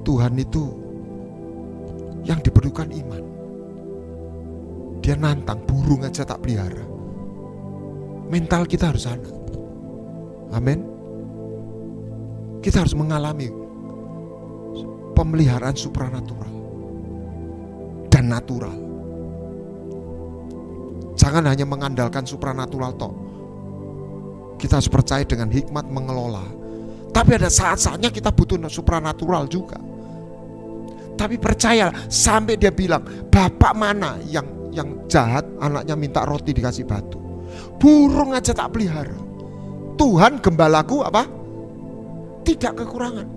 Tuhan itu yang diperlukan iman. Dia nantang, burung aja tak pelihara. Mental kita harus ada. Amin. Kita harus mengalami pemeliharaan supranatural dan natural. Jangan hanya mengandalkan supranatural toh. Kita harus percaya dengan hikmat mengelola. Tapi ada saat-saatnya kita butuh supranatural juga. Tapi percaya, sampai dia bilang, Bapak mana yang jahat anaknya minta roti dikasih batu, burung aja tak pelihara. Tuhan gembalaku apa? Tidak kekurangan.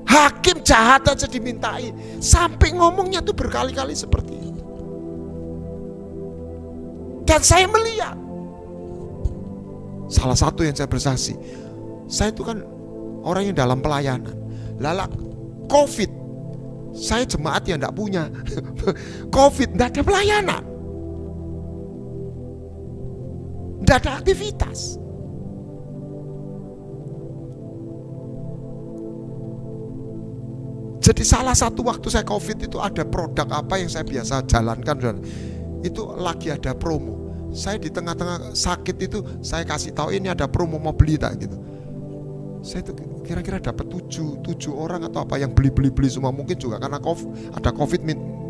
Hakim jahat aja dimintai, sampai ngomongnya tuh berkali-kali seperti itu. Dan saya melihat, salah satu yang saya bersaksi, saya itu kan orang yang dalam pelayanan. Lala COVID, saya jemaat yang tidak punya COVID, tidak ada pelayanan, tidak ada aktivitas. Jadi salah satu waktu saya COVID itu ada produk apa yang saya biasa jalankan, dan itu lagi ada promo. Saya di tengah-tengah sakit itu saya kasih tahu ini ada promo, mau beli tak gitu. Saya itu kira-kira dapat 7 orang atau apa yang beli semua, mungkin juga karena ada COVID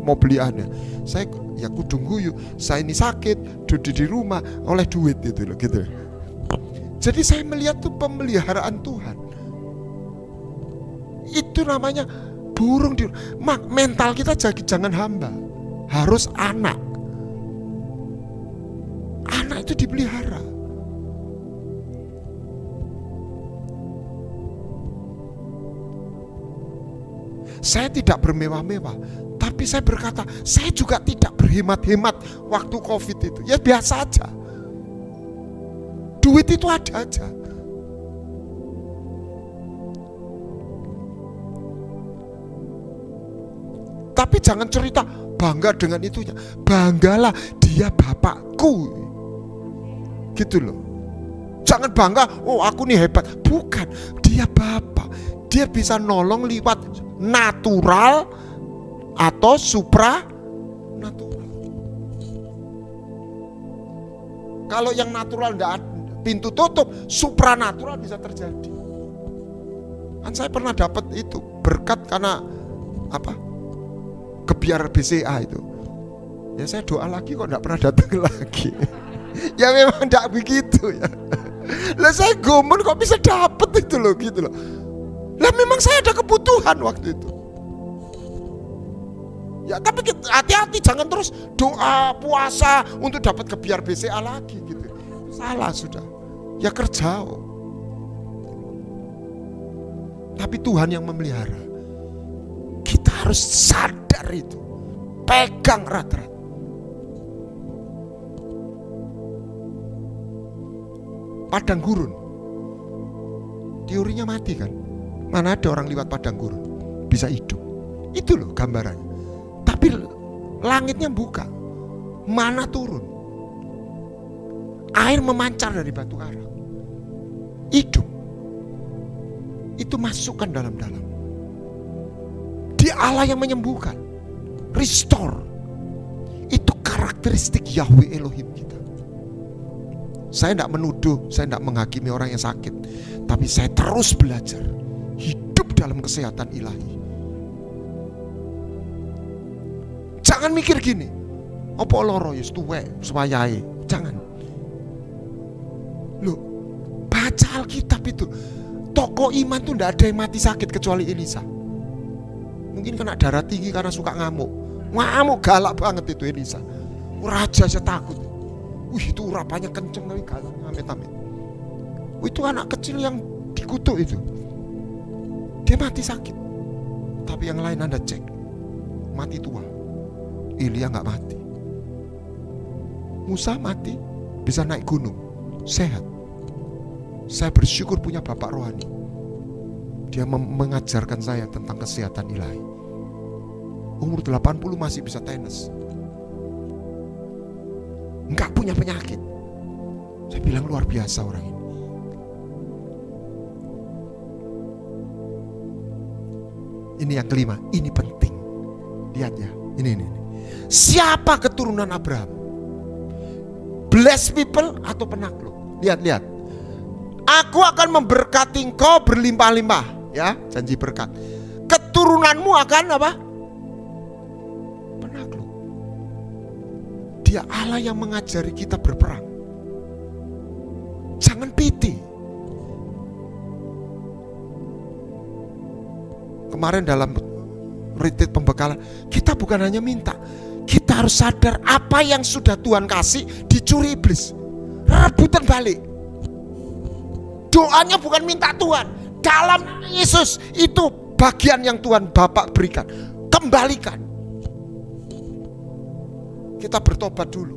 mau beliannya. Saya ya kudung guyu, saya ini sakit, duduk di rumah oleh duit gitu loh gitu. Jadi saya melihat tuh pemeliharaan Tuhan. Itu namanya burung di mental kita, jangan hamba, harus anak. Anak itu dipelihara. Saya tidak bermewah-mewah, tapi saya berkata, saya juga tidak berhemat-hemat waktu COVID itu. Ya biasa aja. Duit itu ada aja. Tapi jangan cerita bangga dengan itunya. Banggalah, dia bapakku. Gitu loh. Jangan bangga, oh aku nih hebat. Bukan, dia bapak. Dia bisa nolong lewat natural atau supranatural. Kalau yang natural enggak, pintu tutup, supranatural bisa terjadi. Kan saya pernah dapat itu berkat karena apa? Kebiar BCA itu. Ya saya doa lagi kok enggak pernah datang lagi. Ya memang enggak begitu ya. Lah saya gomen kok bisa dapat itu loh gitu loh. Lah memang saya ada kebutuhan waktu itu. Ya tapi hati-hati, jangan terus doa puasa untuk dapat kebiar BCA lagi gitu. Salah sudah. Ya kerja. Tapi Tuhan yang memelihara. harus sadar itu. Pegang erat-erat. Padang gurun, teorinya mati kan? Mana ada orang lewat padang gurun bisa hidup? Itu loh gambarannya. Tapi langitnya buka, mana turun, air memancar dari batu karang, hidup. Itu masukkan dalam-dalam. Dia Allah yang menyembuhkan, restore. Itu karakteristik Yahweh Elohim kita. Saya tidak menuduh, saya tidak menghakimi orang yang sakit, tapi saya terus belajar hidup dalam kesehatan ilahi. Jangan mikir gini, apa loro yus tuwek suwayahe. Jangan. Loh, baca Alkitab itu. Tokoh iman tuh tidak ada yang mati sakit kecuali Elisa. Mungkin kena darah tinggi karena suka ngamuk. Ngamuk galak banget itu Elisa. Raja aja takut. Itu urapannya kenceng tapi galak amit-amit. Itu anak kecil yang dikutuk itu. Dia mati sakit. Tapi yang lain Anda cek, mati tua. Elia gak mati. Musa mati, bisa naik gunung, sehat. Saya bersyukur punya bapak rohani. Dia mengajarkan saya tentang kesehatan ilahi. Umur 80 masih bisa tenis. Enggak punya penyakit. Saya bilang luar biasa orang ini. Ini yang kelima, ini penting. Lihat ya, ini. Siapa keturunan Abraham? Blessed people atau penakluk? Lihat. Aku akan memberkati engkau berlimpah-limpah, ya, janji berkat. Keturunanmu akan apa? Penakluk. Dia Allah yang mengajari kita berperang. Jangan piti. Kemarin dalam retreat pembekalan, kita bukan hanya minta, kita harus sadar apa yang sudah Tuhan kasih dicuri iblis, rebutan balik. Doanya bukan minta Tuhan, dalam nama Yesus itu bagian yang Tuhan Bapak berikan, kembalikan. Kita bertobat dulu.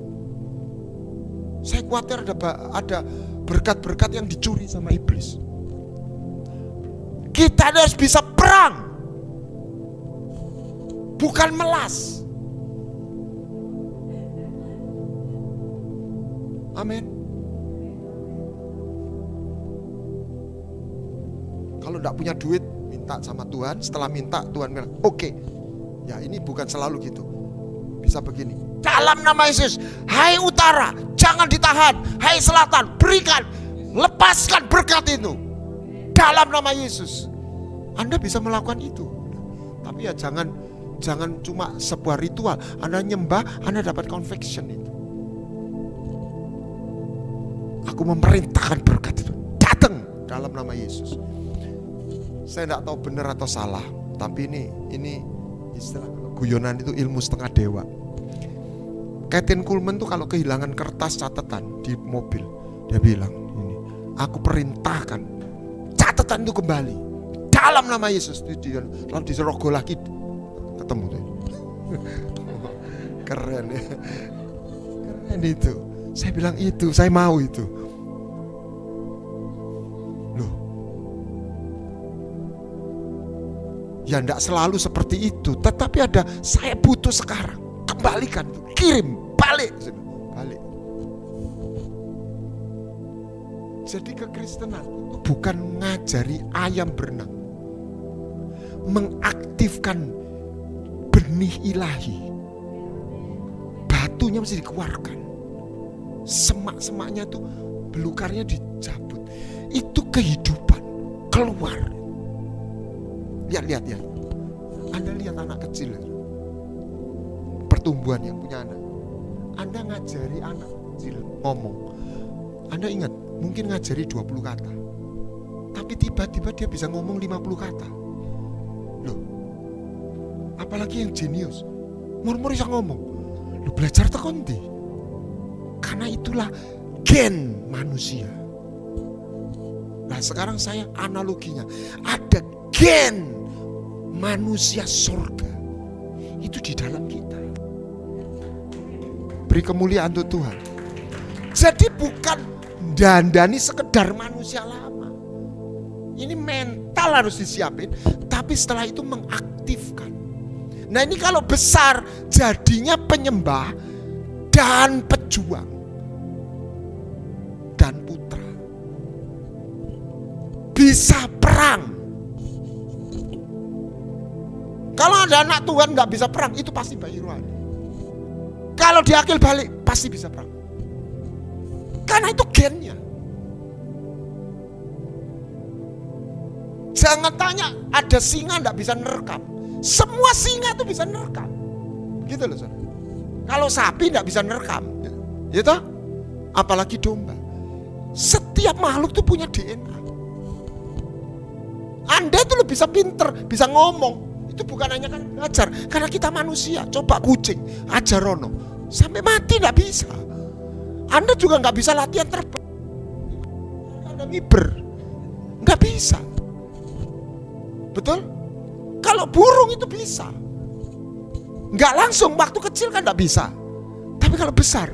Saya khawatir ada berkat-berkat yang dicuri sama iblis. Kita harus bisa perang, bukan melas. Amin. Kalau tidak punya duit, minta sama Tuhan. Setelah minta, Tuhan bilang, oke. Ya ini bukan selalu gitu. Bisa begini. Dalam nama Yesus, hai utara, jangan ditahan. Hai selatan, berikan. Lepaskan berkat itu. Dalam nama Yesus. Anda bisa melakukan itu. Tapi ya jangan cuma sebuah ritual. Anda nyembah, Anda dapat conviction itu. Aku memerintahkan berkat itu datang dalam nama Yesus. Saya tidak tahu benar atau salah, tapi ini istilah guyonan itu ilmu setengah dewa. Kathryn Kuhlman tuh kalau kehilangan kertas catatan di mobil, dia bilang ini, aku perintahkan catatan itu kembali dalam nama Yesus. Lalu diserogol lagi, ketemu tuh. Keren ya, keren itu. Saya bilang itu, saya mau itu. Loh, ya enggak selalu seperti itu, tetapi ada saya butuh sekarang, kembalikan, kirim, balik. Jadi kekristenan itu bukan ngajari ayam berenang, mengaktifkan benih ilahi. Batunya mesti dikeluarkan, semak-semaknya tuh belukarnya dicabut. Itu kehidupan keluar. Lihat. Anda lihat anak kecil, pertumbuhan yang punya anak. Anda ngajari anak kecil ngomong. Anda ingat, mungkin ngajari 20 kata, tapi tiba-tiba dia bisa ngomong 50 kata. Loh, apalagi yang jenius, murmur bisa ngomong. Loh, belajar tekondi. Karena itulah gen manusia. Nah sekarang saya analoginya, ada gen manusia surga. itu di dalam kita. Beri kemuliaan untuk Tuhan. Jadi bukan dandani sekedar manusia lama. Ini mental harus disiapin, tapi setelah itu mengaktifkan. Nah ini kalau besar jadinya penyembah dan pejuang dan putra. Bisa perang. Kalau ada anak Tuhan gak bisa perang, itu pasti bayi rohani. Kalau diakil balik, pasti bisa perang. Karena itu gennya. Jangan tanya ada singa gak bisa nerekam. Semua singa itu bisa nerekam. Gitu loh saudara. Kalau sapi gak bisa nerekam, gitu? Apalagi domba. Setiap makhluk itu punya DNA. Anda itu lebih bisa pinter, bisa ngomong. Itu bukan hanya kan ngajar, karena kita manusia. Coba kucing, ajar Rono, sampai mati gak bisa. Anda juga gak bisa latihan terbang. Anda miber, gak bisa. Betul? Kalau burung itu bisa. Gak langsung, waktu kecil kan gak bisa. Tapi kalau besar,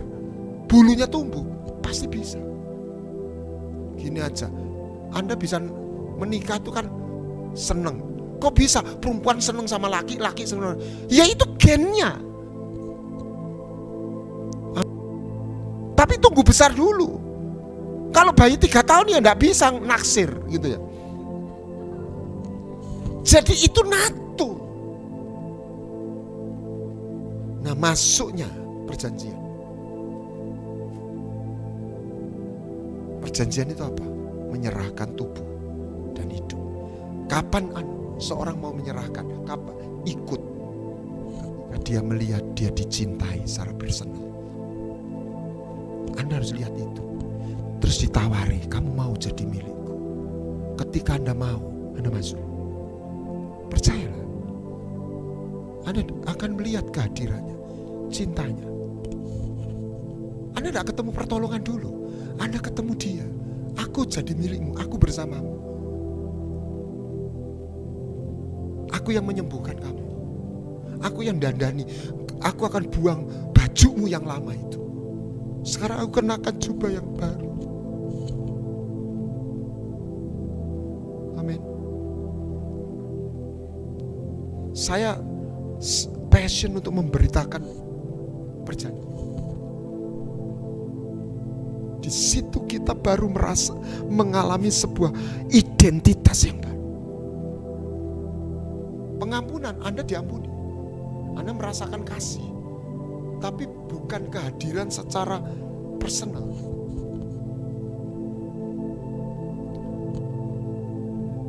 bulunya tumbuh, pasti bisa. Gini aja, Anda bisa menikah itu kan seneng. Kok bisa perempuan seneng sama laki, laki seneng? Ya itu gennya. Tapi tunggu besar dulu. Kalau bayi 3 tahun ya gak bisa naksir gitu ya. Jadi itu natur. Nah masuknya perjanjian. Perjanjian itu apa? Menyerahkan tubuh dan hidup. Kapan seorang mau menyerahkan? Kapan? Ikut. Ketika dia melihat dia dicintai secara personal. Anda harus lihat itu. Terus ditawari, kamu mau jadi milikku. Ketika Anda mau, Anda masuk. Percayalah. Anda akan melihat kehadirannya, cintanya. Anda tidak ketemu pertolongan dulu. Anda ketemu dia. Aku jadi milikmu, aku bersamamu. Aku yang menyembuhkan kamu. Aku yang dandani. Aku akan buang bajumu yang lama itu. Sekarang aku kenakan jubah yang baru. Amin. Saya passion untuk memberitakan perjanjian. Di situ kita baru merasa mengalami sebuah identitas yang baru. Pengampunan, Anda diampuni. Anda merasakan kasih. Tapi bukan kehadiran secara personal.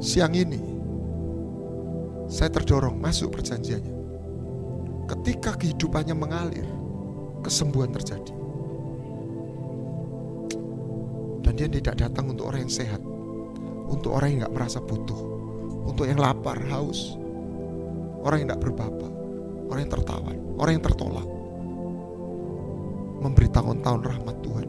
Siang ini saya terdorong masuk perjanjiannya. Ketika kehidupannya mengalir, kesembuhan terjadi. Dan dia tidak datang untuk orang yang sehat, untuk orang yang gak merasa butuh, untuk yang lapar, haus, orang yang gak berbapak, orang yang tertawan, orang yang tertolak. Memberi tahun-tahun rahmat Tuhan.